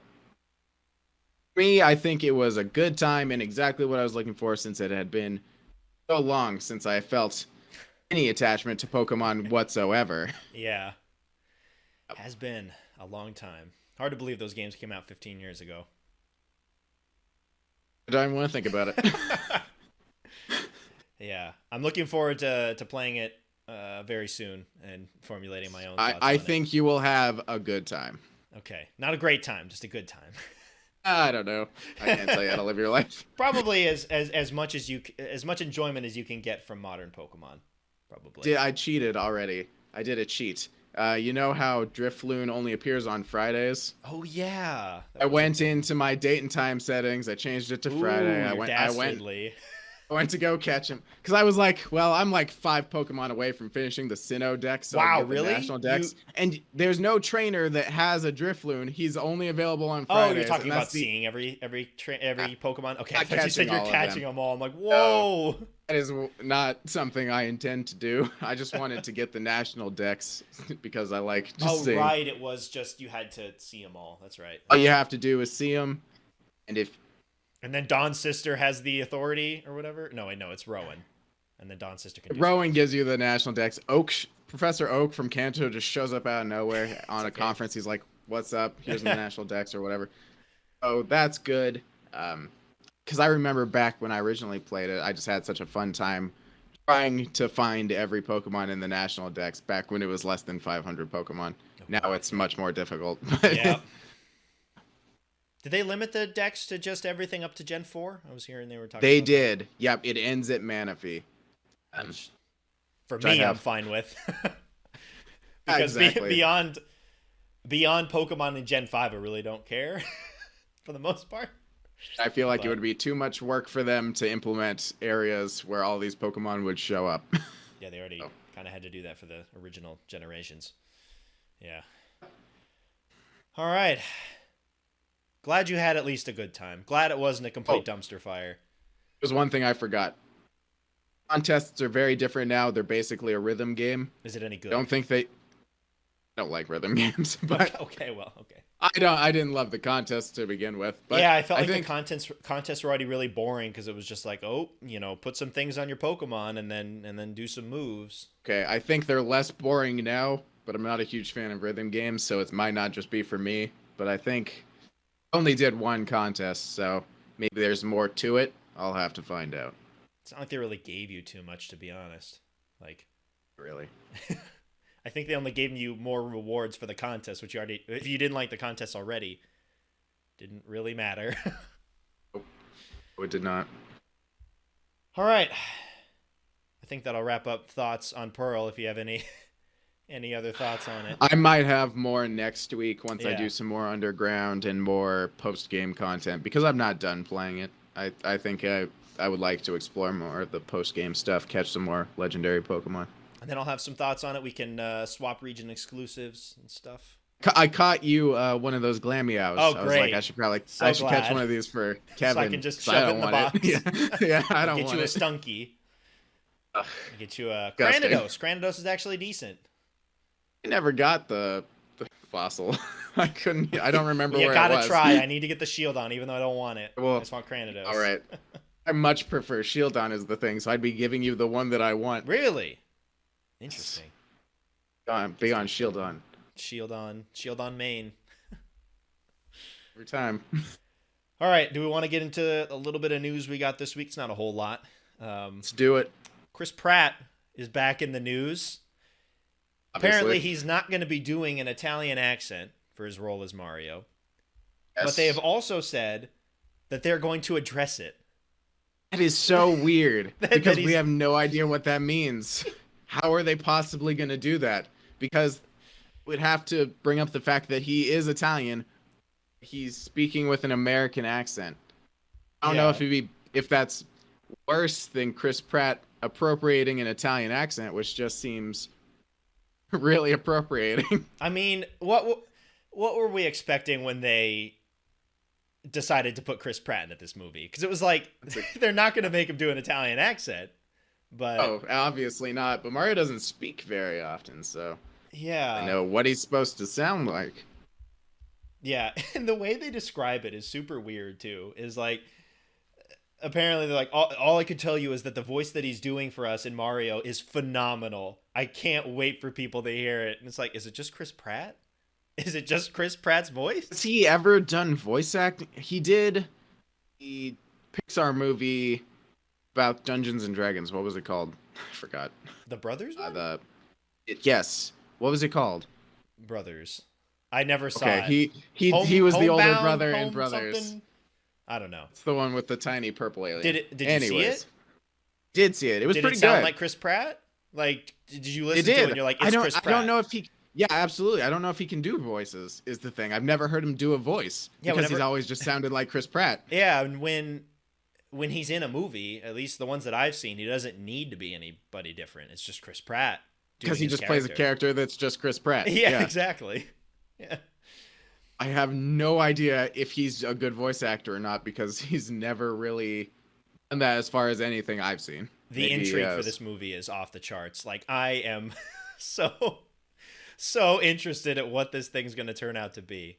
for me, I think it was a good time and exactly what I was looking for since it had been so long since I felt any attachment to Pokemon whatsoever. Yeah. Has been a long time. Hard to believe those games came out 15 years ago. I don't even want to think about it. Yeah. I'm looking forward to playing it very soon and formulating my own thoughts I on think you will have a good time. it. Okay. Not a great time, just a good time. I don't know. I can't tell you how to live your life. Probably as much as much enjoyment as you can get from modern Pokemon. Probably. I cheated already. I did a cheat. You know how Drifloon only appears on Fridays? Oh yeah. I That was a went thing. into my date and time settings. I changed it to Friday. Ooh, you're dastardly. I went to go catch him because I was like, well, I'm like 5 Pokemon away from finishing the Sinnoh deck, so I can Wow, get the really? national decks. And there's no trainer that has a Drifloon. He's only available on Oh, you're Fridays. talking And about that's seeing every Pokemon. Okay, I not thought you said catching you're all of catching them. them all. I'm like, No, whoa. that is not something I intend to do. I just wanted to get the national decks because I like just Oh seeing. right, it was just you had to see them all. That's right. All you have to do is see them, and if And then Dawn's sister has the authority or whatever. No, wait, no, it's Rowan. And then Dawn's sister can do Rowan something. gives you the national decks. Professor Oak from Kanto just shows up out of nowhere on a Okay. conference. He's like, "What's up? Here's the national decks or whatever." Oh, that's good. Because I remember back when I originally played it, I just had such a fun time trying to find every Pokemon in the national decks back when it was less than 500 Pokemon. Oh, Now God, it's yeah. much more difficult. Yeah. Did they limit the decks to just everything up to Gen 4? I was hearing they were talking They about did. Yep, it ends at Manaphy. that. Which, for Which I me, I'm have. fine with. Because Exactly. beyond Pokemon in Gen 5, I really don't care for the most part. I feel like it But would be too much work for them to implement areas where all these Pokemon would show up. yeah, they already Oh. kind of had to do that for the original generations. Yeah. All right. Glad you had at least a good time. Glad it wasn't a complete dumpster fire. There's one thing I forgot. Contests are very different now. They're basically a rhythm game. Is it any good? I don't think they I don't like rhythm games, but Okay, well, okay. I didn't love the contest to begin with. But Yeah, I felt like think the contests were already really boring because it was just like, oh, put some things on your Pokemon and then do some moves. okay, I think they're less boring now, but I'm not a huge fan of rhythm games, so it might not just be for me. But I think I only did one contest, so maybe there's more to it. I'll have to find out. It's not like they really gave you too much, to be honest. Like, Really. I think they only gave you more rewards for the contest, which you already, if you didn't like the contest already, didn't really matter. Oh, it did not. All right. I think that'll wrap up thoughts on Pearl. If you have any other thoughts on it. I might have more next week once I Yeah. do some more underground and more post game content because I'm not done playing it. I think I would like to explore more of the post game stuff, catch some more legendary Pokemon. And then I'll have some thoughts on it. We can swap region exclusives and stuff. I caught you one of those Glameows. Oh, I was like, great. I should catch glad. one of these for Kevin. So I can just 'cause shove I it in don't the want box. Yeah, I don't Get want you a it. Stunky. Ugh, Get you a disgusting. Cranidos. Cranidos is actually decent. I never got the fossil. I couldn't. I don't remember You where it gotta was. try. I need to get the shield on, even though I don't want it. Well, I just want Cranidos. All right. I much prefer Shieldon as the thing, so I'd be giving you the one that I want. Really? Interesting. Be on Shieldon Shield on main. every time. All right. Do we want to get into a little bit of news we got this week? It's not a whole lot. Let's do it. Chris Pratt is back in the news. Obviously. Apparently, he's not going to be doing an Italian accent for his role as Mario. Yes. But they have also said that they're going to address it. That is so weird That because we he's- have no idea what that means. How are they possibly going to do that? Because we'd have to bring up the fact that he is Italian. He's speaking with an American accent. I don't know if that's worse than Chris Pratt appropriating an Italian accent, which just seems really appropriating. I mean, what were we expecting when they decided to put Chris Pratt into this movie? Because it was like they're not going to make him do an Italian accent, but Oh, obviously not. But Mario doesn't speak very often, so yeah, I know what he's supposed to sound like. yeah. And the way they describe it is super weird too. Is like apparently they're like all I could tell you is that the voice that he's doing for us in Mario is phenomenal. I can't wait for people to hear it. And it's like, is it just Chris Pratt? Is it just Chris Pratt's voice? Has he ever done voice acting? He did the Pixar movie about Dungeons and Dragons. What was it called? I forgot. The Brothers one? Yes. What was it called? Brothers. I never saw Okay, it. he was the older Homebound, brother in home Brothers. something. I don't know. It's the one with the tiny purple alien. Did you see Anyways, it? did see it. It was Did it pretty sound good. like Chris Pratt? Like, did you It listen to it and did. you're like, it's Chris I don't Pratt? know if he. Yeah, absolutely. I don't know if he can do voices. Is the thing. I've never heard him do a voice Yeah, because he's whenever. always just sounded like Chris Pratt. Yeah, and when he's in a movie, at least the ones that I've seen, he doesn't need to be anybody different. It's just Chris Pratt doing Because he his just plays a character that's just Chris Pratt. Yeah, exactly. Yeah. I have no idea if he's a good voice actor or not because he's never really done that as far as anything I've seen. The Maybe he intrigue for has. this movie is off the charts. Like, I am so interested at what this thing's going to turn out to be.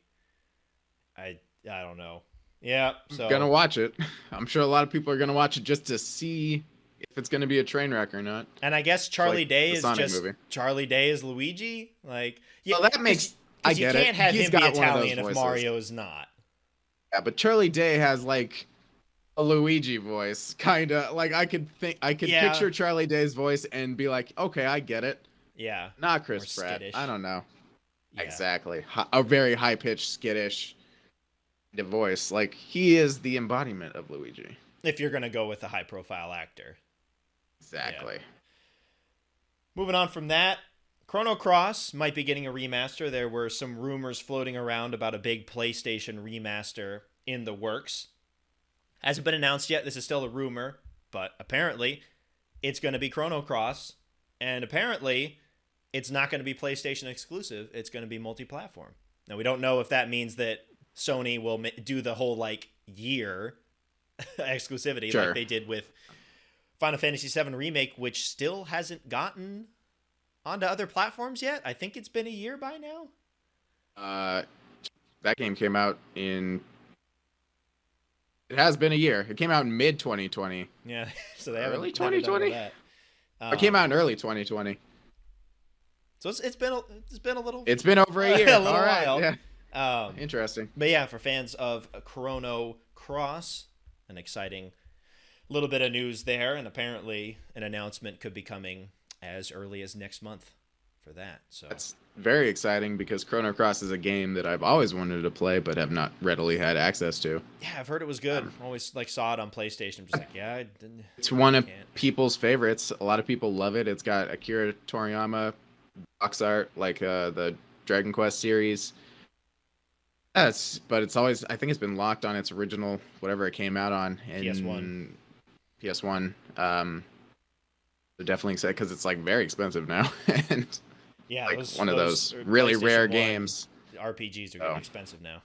I don't know. Yeah, so Gonna watch it. I'm sure a lot of people are gonna watch it just to see if it's gonna be a train wreck or not. and I guess Charlie like Day the is Sonic just movie. Charlie Day is Luigi. Like, yeah, Well, that makes. I get you it. can't have He's him be got one of those Italian if voices. Mario is not. Yeah, but Charlie Day has like a Luigi voice, kind of. Like I could Yeah. picture Charlie Day's voice and be like, okay, I get it. Yeah, Not Chris More Pratt. skittish. I don't know. yeah. Exactly. A very high pitched, skittish voice. Like he is the embodiment of Luigi. If you're gonna go with a high profile actor. Exactly. Moving on from that, Chrono Cross might be getting a remaster. There were some rumors floating around about a big PlayStation remaster in the works. Hasn't been announced yet. This is still a rumor, but apparently it's going to be Chrono Cross, and apparently it's not going to be PlayStation exclusive. It's going to be multi-platform. Now, we don't know if that means that Sony will do the whole like year exclusivity Sure. like they did with Final Fantasy VII Remake, which still hasn't gotten onto other platforms yet. I think it's been a year by now. That game came out in. It has been a year. It came out in mid 2020. Yeah, so they haven't Early haven't done 2020? that. It came out in early 2020. So it's been a little It's been over a year. a little All right. while. Yeah. Interesting. But yeah, for fans of Chrono Cross, an exciting little bit of news there, and apparently an announcement could be coming as early as next month for that. So That's very exciting because Chrono Cross is a game that I've always wanted to play but have not readily had access to. yeah, I've heard it was good. Always like saw it on PlayStation. I'm just like, yeah, I didn't. It's one of Can't. people's favorites. A lot of people love it. It's got Akira Toriyama box art, like the Dragon Quest series. Yes, but it's always. I think it's been locked on its original, whatever it came out on. And PS1. PS1. They're definitely excited because it's like very expensive now, and Yeah, like one of those really PlayStation rare 1 games. RPGs are getting Oh. expensive now.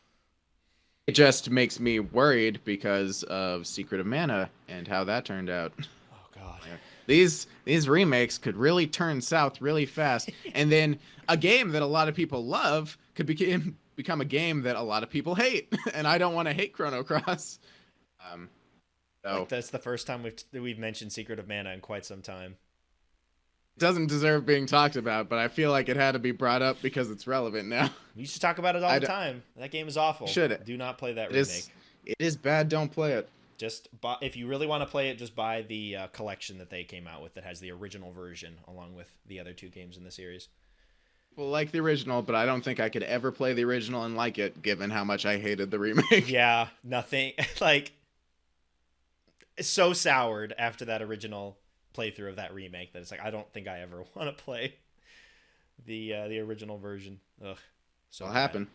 It just makes me worried because of Secret of Mana and how that turned out. Oh god. These remakes could really turn south really fast, and then a game that a lot of people love could become a game that a lot of people hate, and I don't want to hate Chrono Cross. So Like, that's the first time we've mentioned Secret of Mana in quite some time. it doesn't deserve being talked about, but I feel like it had to be brought up because it's relevant now. We used to talk about it all the time. That game is awful. Should. Do not play that It remake. is bad. Don't play it. Just buy, if you really want to play it, just buy the collection that they came out with that has the original version along with the other two games in the series. Well, like the original, but I don't think I could ever play the original and like it, given how much I hated the remake. Yeah, nothing like it's so soured after that original playthrough of that remake that it's like I don't think I ever want to play the original version. Ugh, so It'll bad. happen.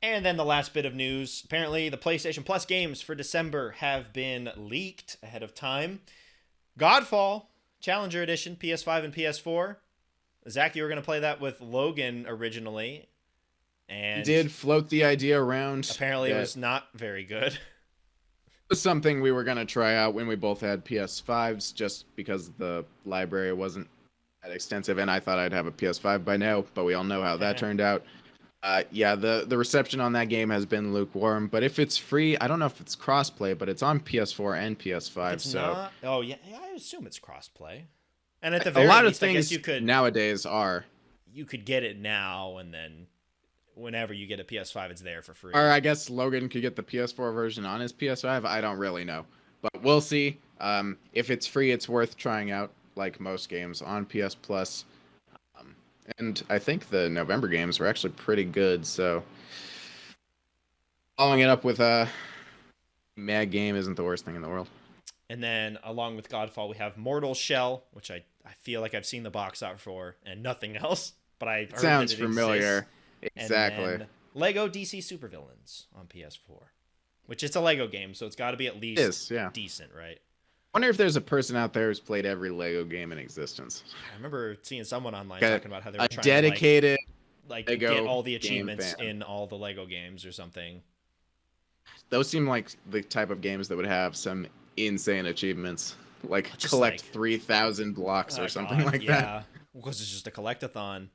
And then the last bit of news. Apparently, the PlayStation Plus games for December have been leaked ahead of time. Godfall, Challenger Edition, PS5 and PS4. Zach, you were going to play that with Logan originally. And He did float the idea around. apparently it that was not very good. it was something we were going to try out when we both had PS5s, just because the library wasn't that extensive, and I thought I'd have a PS5 by now, but we all know how that turned out. Yeah, the reception on that game has been lukewarm, but if it's free, I don't know if it's crossplay, but it's on PS4 and PS5. It's so not. Oh, yeah, I assume it's crossplay. And at the a very lot least, of I guess things nowadays are. you could get it now, and then whenever you get a PS5, it's there for free. Or I guess Logan could get the PS4 version on his PS5. I don't really know, but we'll see. If it's free, it's worth trying out, like most games on PS Plus. And I think the November games were actually pretty good. So following it up with a mad game isn't the worst thing in the world. And then along with Godfall, we have Mortal Shell, which I feel like I've seen the box art for and nothing else, but I've heard Sounds that it familiar. exists. Exactly. And then Lego DC Supervillains on PS4, which it's a Lego game, so it's got to be at least decent, right? I wonder if there's a person out there who's played every Lego game in existence. I remember seeing someone online talking about how they were trying dedicated to like Lego get all the achievements fan. in all the Lego games or something. Those seem like the type of games that would have some insane achievements, like Just collect like 3,000 blocks or something like that. Yeah, because it's just a collectathon.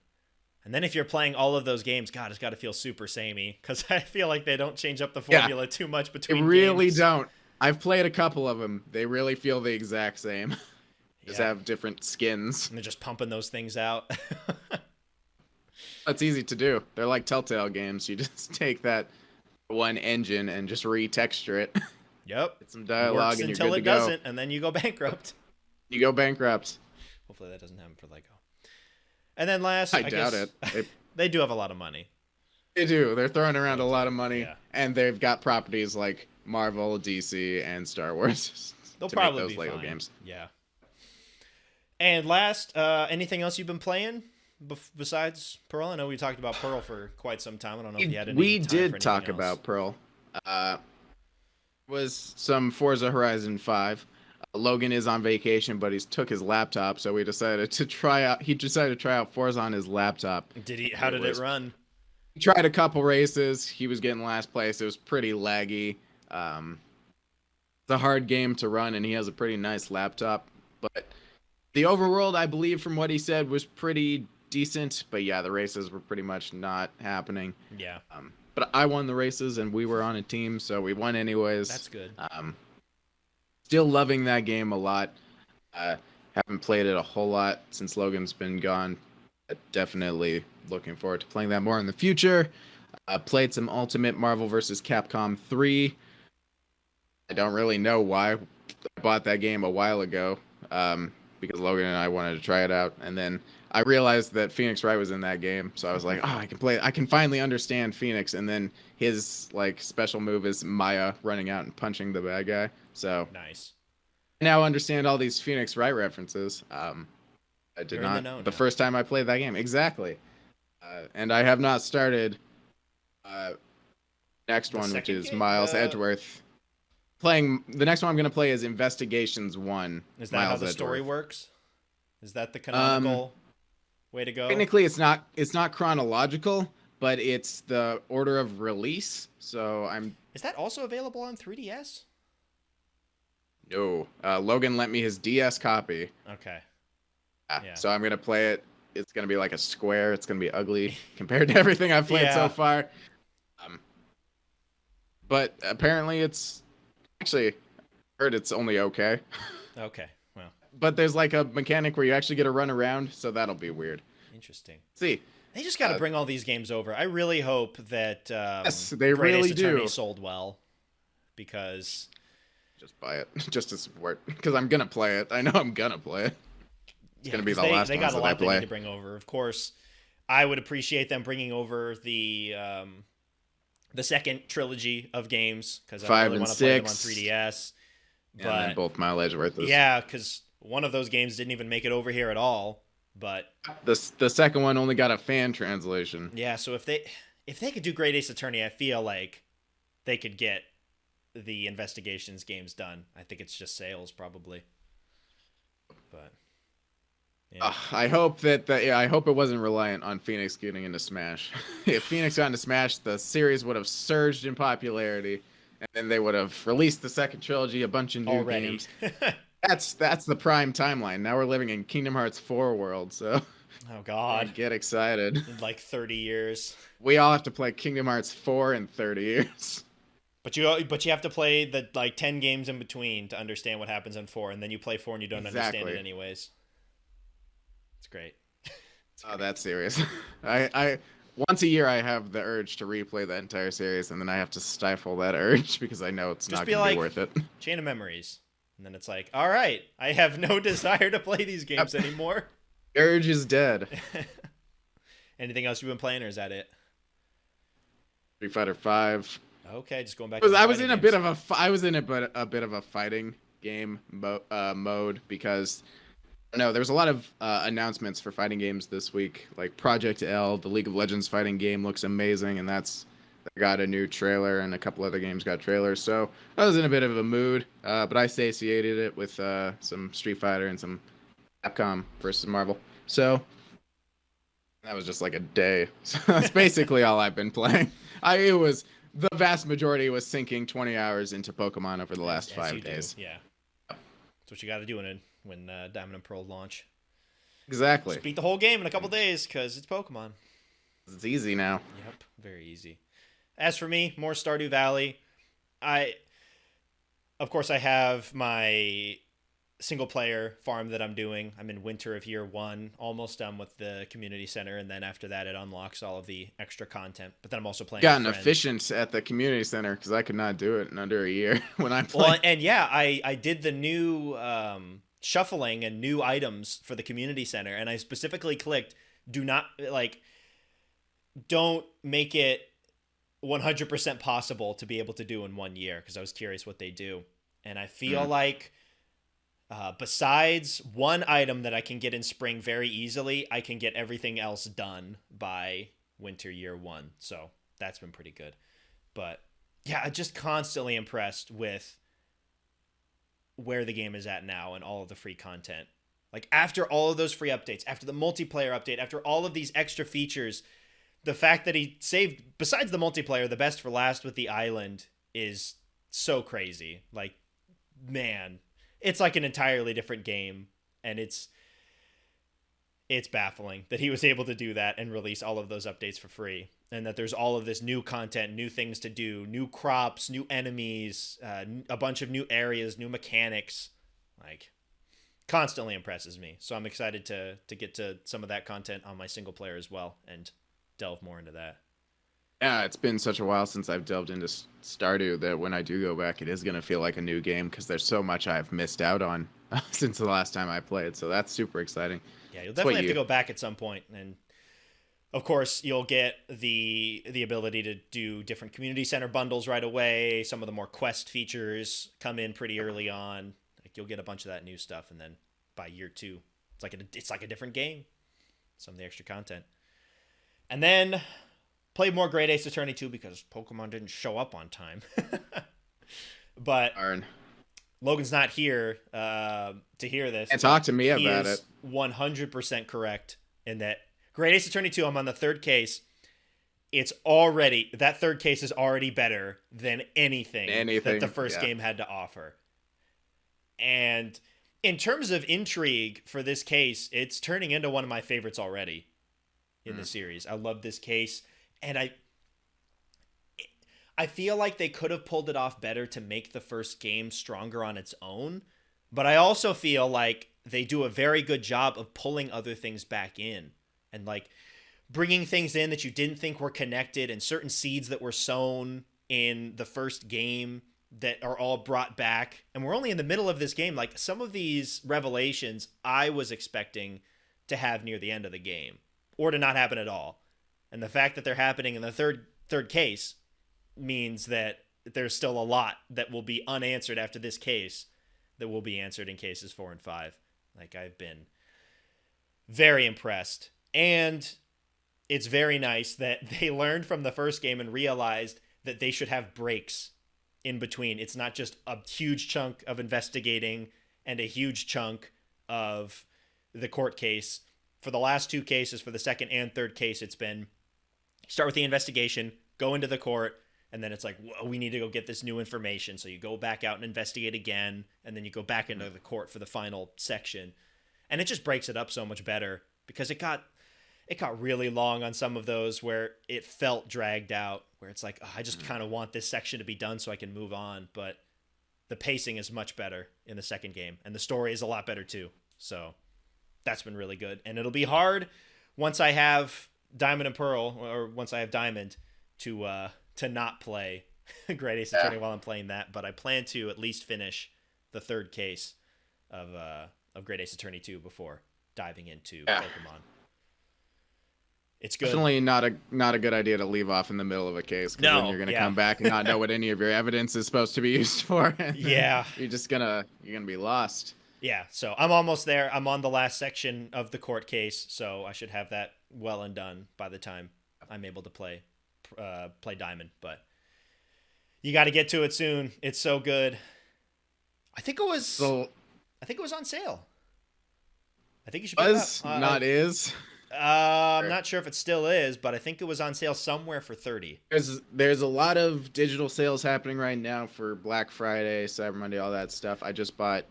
And then if you're playing all of those games, God, it's got to feel super samey because I feel like they don't change up the formula too much between. They really games. don't. I've played a couple of them. They really feel the exact same. Just have different skins. And they're just pumping those things out. It's easy to do. They're like Telltale games. You just take that one engine and just retexture it. Yep. Get some dialogue and you're good to go. Until it doesn't, and then you go bankrupt. You go bankrupt. Hopefully that doesn't happen for Lego. And then last, I doubt it. They do have a lot of money. They do. They're throwing around a lot of money, and they've got properties like Marvel, DC, and Star Wars. They'll to probably make those be Lego fine. games. Yeah. And last, anything else you've been playing besides Pearl? I know we talked about Pearl for quite some time. I don't know if you had any. We time for did anything talk else. about Pearl. Was some Forza Horizon 5. Logan is on vacation, but he's took his laptop, so we decided to try out. He decided to try out Forza on his laptop. Did he? How did it run? He tried a couple races. He was getting last place. It was pretty laggy. It's a hard game to run, and he has a pretty nice laptop. But the overworld, I believe, from what he said, was pretty decent. But yeah, the races were pretty much not happening. Yeah. But I won the races, and we were on a team, so we won anyways. That's good. Still loving that game a lot. Haven't played it a whole lot since Logan's been gone. Definitely looking forward to playing that more in the future. Played some Ultimate Marvel vs. Capcom 3. I don't really know why. I bought that game a while ago because Logan and I wanted to try it out. And then I realized that Phoenix Wright was in that game. So I was like, oh, I can play. I can finally understand Phoenix. And then his like special move is Maya running out and punching the bad guy. So nice. I now understand all these Phoenix Wright references. I did You're not the first time I played that game. Exactly. And I have not started next one, which is Miles Edgeworth. Playing the next one I'm going to play is Investigations 1. Is that how the story works? Is that the canonical way to go? Technically, it's not chronological, but it's the order of release. So Is that also available on 3DS? No. Logan lent me his DS copy. Okay. Yeah. So I'm going to play it. It's going to be like a square. It's going to be ugly compared to everything I've played so far. But apparently it's actually heard it's only okay. Okay. Well. But there's like a mechanic where you actually get to run around, so that'll be weird. Interesting. See. They just got to bring all these games over. I really hope that yes, they Great really Ace Attorney do. sold well because just buy it just to support because I'm going to play it. I know I'm going to play it. It's going to be the last they ones got a that lot I they play. need to bring over. Of course, I would appreciate them bringing over the second trilogy of games because I really want to play them on 3DS. But and both Miles Edgeworth. Yeah, because one of those games didn't even make it over here at all. But the second one only got a fan translation. Yeah, so if they could do Great Ace Attorney, I feel like they could get the investigations games done. I think it's just sales probably. But yeah. I hope I hope it wasn't reliant on Phoenix getting into Smash. If Phoenix got into Smash, the series would have surged in popularity, and then they would have released the second trilogy, a bunch of new games. That's the prime timeline. Now we're living in Kingdom Hearts 4 world, so oh god, get excited. In like 30 years, we all have to play Kingdom Hearts 4 in 30 years. But you have to play the like 10 games in between to understand what happens in 4, and then you play 4 and you don't understand it anyways. It's great. Oh, that's serious. I once a year I have the urge to replay that entire series, and then I have to stifle that urge because I know it's not going to be worth it. Chain of Memories. And then it's like, all right, I have no desire to play these games anymore. Urge is dead. Anything else you've been playing, or is that it? Street Fighter 5. Okay, just going back to the I was fighting in a games. bit of a bit of a fighting game mode because no, there was a lot of announcements for fighting games this week. Like Project L, the League of Legends fighting game looks amazing, and that got a new trailer, and a couple other games got trailers. So I was in a bit of a mood, but I satiated it with some Street Fighter and some Capcom versus Marvel. So that was just like a day. So that's basically all I've been playing. It was the vast majority was sinking 20 hours into Pokemon over the last As 5 days. Yeah, that's what you got to do when Diamond and Pearl launch. Exactly. Just beat the whole game in a couple days because it's Pokemon. It's easy now. Yep, very easy. As for me, more Stardew Valley. Of course, I have my single player farm that I'm doing. I'm in winter of year 1, almost done with the community center, and then after that it unlocks all of the extra content. But then I'm also playing Gotten with friends. efficient at the community center because I could not do it in under a year when I played. Well, and yeah, I did the new shuffling and new items for the community center, and I specifically clicked don't make it 100% possible to be able to do in 1 year, because I was curious what they do. And I feel like besides one item that I can get in spring very easily, I can get everything else done by winter year 1. So that's been pretty good. But yeah, I'm just constantly impressed with where the game is at now and all of the free content. Like after all of those free updates, after the multiplayer update, after all of these extra features, the fact that he saved, besides the multiplayer, the best for last with the island is so crazy. Like, man, it's like an entirely different game, and it's baffling that he was able to do that and release all of those updates for free, and that there's all of this new content, new things to do, new crops, new enemies, a bunch of new areas, new mechanics. Like, constantly impresses me. So I'm excited to get to some of that content on my single player as well and delve more into that. Yeah, it's been such a while since I've delved into Stardew that when I do go back, it is going to feel like a new game because there's so much I've missed out on since the last time I played. So that's super exciting. Yeah, you'll definitely have to go back at some point, and of course you'll get the ability to do different community center bundles right away. Some of the more quest features come in pretty early on. Like you'll get a bunch of that new stuff, and then by year 2, it's like a different game. Some of the extra content, and then played more Great Ace Attorney 2 because Pokemon didn't show up on time. But Darn. Logan's not here to hear this. And talk to me about it. 100% correct in that Great Ace Attorney 2, I'm on the third case. That third case is already better than anything that the first game had to offer. And in terms of intrigue for this case, it's turning into one of my favorites already in the series. I love this case. And I feel like they could have pulled it off better to make the first game stronger on its own. But I also feel like they do a very good job of pulling other things back in. And like bringing things in that you didn't think were connected, and certain seeds that were sown in the first game that are all brought back. And we're only in the middle of this game. Like some of these revelations I was expecting to have near the end of the game, or to not happen at all. And the fact that they're happening in the third case means that there's still a lot that will be unanswered after this case that will be answered in cases 4 and 5. Like, I've been very impressed. And it's very nice that they learned from the first game and realized that they should have breaks in between. It's not just a huge chunk of investigating and a huge chunk of the court case. For the last 2 cases, for the second and third case, it's been start with the investigation, go into the court, and then it's like, whoa, we need to go get this new information. So you go back out and investigate again, and then you go back into the court for the final section. And it just breaks it up so much better because it got really long on some of those where it felt dragged out, where it's like, oh, I just kind of want this section to be done so I can move on. But the pacing is much better in the second game, and the story is a lot better too. So that's been really good. And it'll be hard once I have Diamond and Pearl, or once I have Diamond, to not play Great Ace Attorney while I'm playing that. But I plan to at least finish the third case of Great Ace Attorney 2 before diving into Pokemon. It's good. Definitely not a good idea to leave off in the middle of a case, because then No, you're gonna yeah. come back and not know what any of your evidence is supposed to be used for. And then Yeah. you're gonna be lost. Yeah, so I'm almost there. I'm on the last section of the court case, so I should have that well and done by the time I'm able to play Diamond. But you got to get to it soon. It's so good. I think it was. So I think it was on sale. I think you should pick it was up. not is. I'm not sure if it still is, but I think it was on sale somewhere for 30. There's a lot of digital sales happening right now for Black Friday, Cyber Monday, all that stuff. I just bought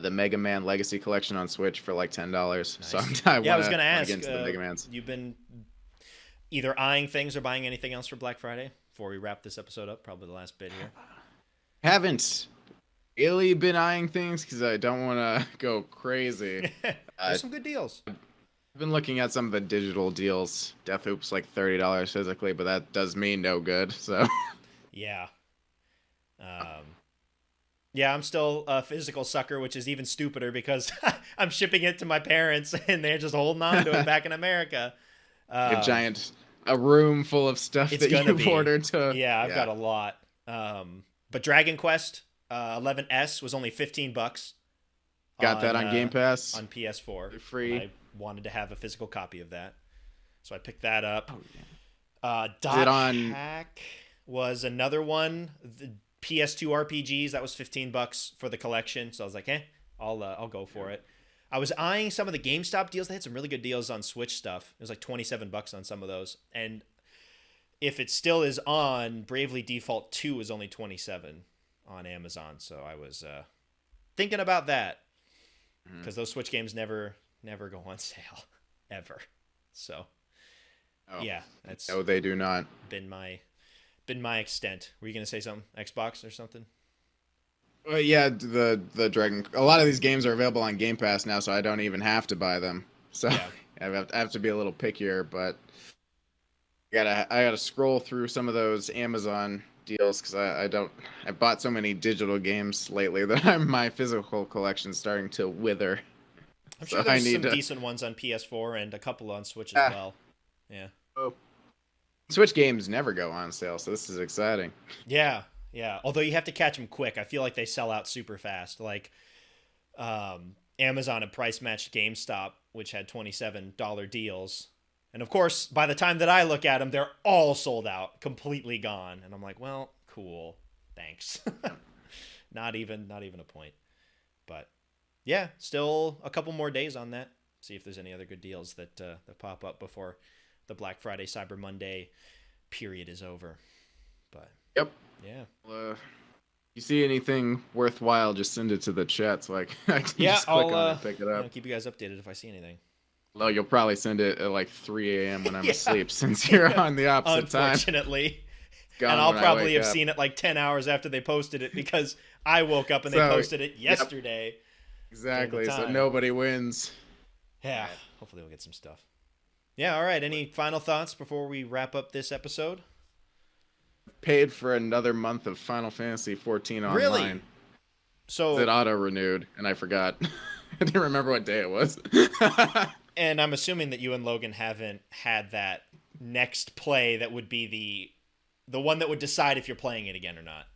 the Mega Man Legacy Collection on Switch for like $10. Nice. So I was gonna ask. get into the Mega Mans. You've been either eyeing things or buying anything else for Black Friday before we wrap this episode up? Probably the last bit here. Haven't really been eyeing things because I don't want to go crazy. There's some good deals. I've been looking at some of the digital deals. Deathloop's like $30 physically, but that does me no good. So Yeah. Yeah, I'm still a physical sucker, which is even stupider because I'm shipping it to my parents and they're just holding on to it back in America. a room full of stuff that you've ordered to. Yeah, I've got a lot. But Dragon Quest 11S was only $15. Got that on Game Pass on PS4. Free. I wanted to have a physical copy of that, so I picked that up. Oh, yeah. Dot Hack was another one. The PS2 RPGs, that was $15 for the collection. So I was like, I'll go for it. I was eyeing some of the GameStop deals. They had some really good deals on Switch stuff. It was like $27 on some of those. And if it still is on, Bravely Default 2 is only $27 on Amazon. So I was thinking about that because those Switch games never go on sale ever. So yeah, that's no, they do not. Been my extent. Were you gonna say something? Xbox or something? Well, yeah, the Dragon. A lot of these games are available on Game Pass now, so I don't even have to buy them. So yeah. I have to be a little pickier, but I gotta scroll through some of those Amazon deals because I bought so many digital games lately that my physical collection's starting to wither. I'm sure there's some decent ones on PS4 and a couple on Switch as well. Yeah. Oh. Switch games never go on sale, so this is exciting. Yeah. Although you have to catch them quick. I feel like they sell out super fast. Like Amazon had price matched GameStop, which had $27 deals. And of course, by the time that I look at them, they're all sold out, completely gone. And I'm like, well, cool. Thanks. Not even a point. But yeah, still a couple more days on that. See if there's any other good deals that pop up before the Black Friday, Cyber Monday period is over. But yep. Yeah. You see anything worthwhile, just send it to the chat so I can just click on it and pick it up. I'll keep you guys updated if I see anything. Well, you'll probably send it at like 3 a.m. when I'm asleep since you're on the opposite time. Unfortunately. And I'll probably have seen it like 10 hours after they posted it because I woke up and they posted it yesterday. Yep. Exactly, so nobody wins. Yeah, hopefully we'll get some stuff. Yeah, all right. Any final thoughts before we wrap up this episode? Paid for another month of Final Fantasy 14 online. Really? So it auto-renewed, and I forgot. I didn't remember what day it was. And I'm assuming that you and Logan haven't had that next play that would be the one that would decide if you're playing it again or not.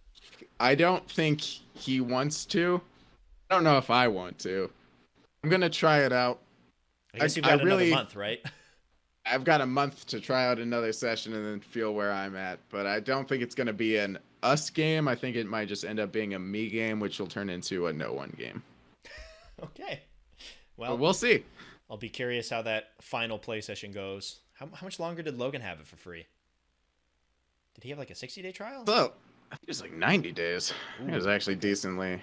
I don't think he wants to. I don't know if I want to. I'm going to try it out. I guess you've got another month, right? I've got a month to try out another session and then feel where I'm at. But I don't think it's going to be an us game. I think it might just end up being a me game, which will turn into a no one game. Okay. Well, but we'll see. I'll be curious how that final play session goes. How much longer did Logan have it for free? Did he have like a 60-day trial? So, I think it was like 90 days. It was actually decently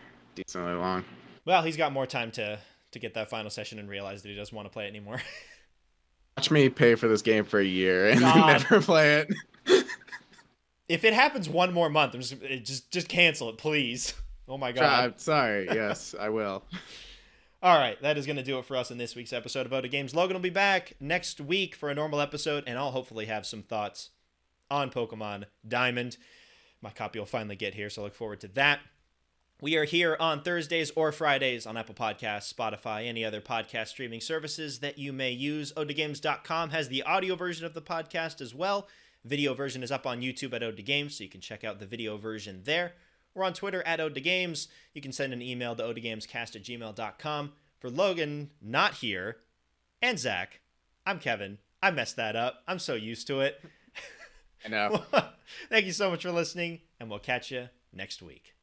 long. Well, he's got more time to get that final session and realize that he doesn't want to play it anymore. Watch me pay for this game for a year and never play it. If it happens one more month, I'm just cancel it, please. Oh my God. Sorry. Yes, I will. All right, that is going to do it for us in this week's episode of Voted Games. Logan will be back next week for a normal episode, and I'll hopefully have some thoughts on Pokemon Diamond. My copy will finally get here, so I look forward to that. We are here on Thursdays or Fridays on Apple Podcasts, Spotify, any other podcast streaming services that you may use. OdaGames.com has the audio version of the podcast as well. Video version is up on YouTube at OdaGames, so you can check out the video version there. We're on Twitter at OdaGames. You can send an email to odagamescast@gmail.com. For Logan, not here, and Zach, I'm Kevin. I messed that up. I'm so used to it. I know. Thank you so much for listening, and we'll catch you next week.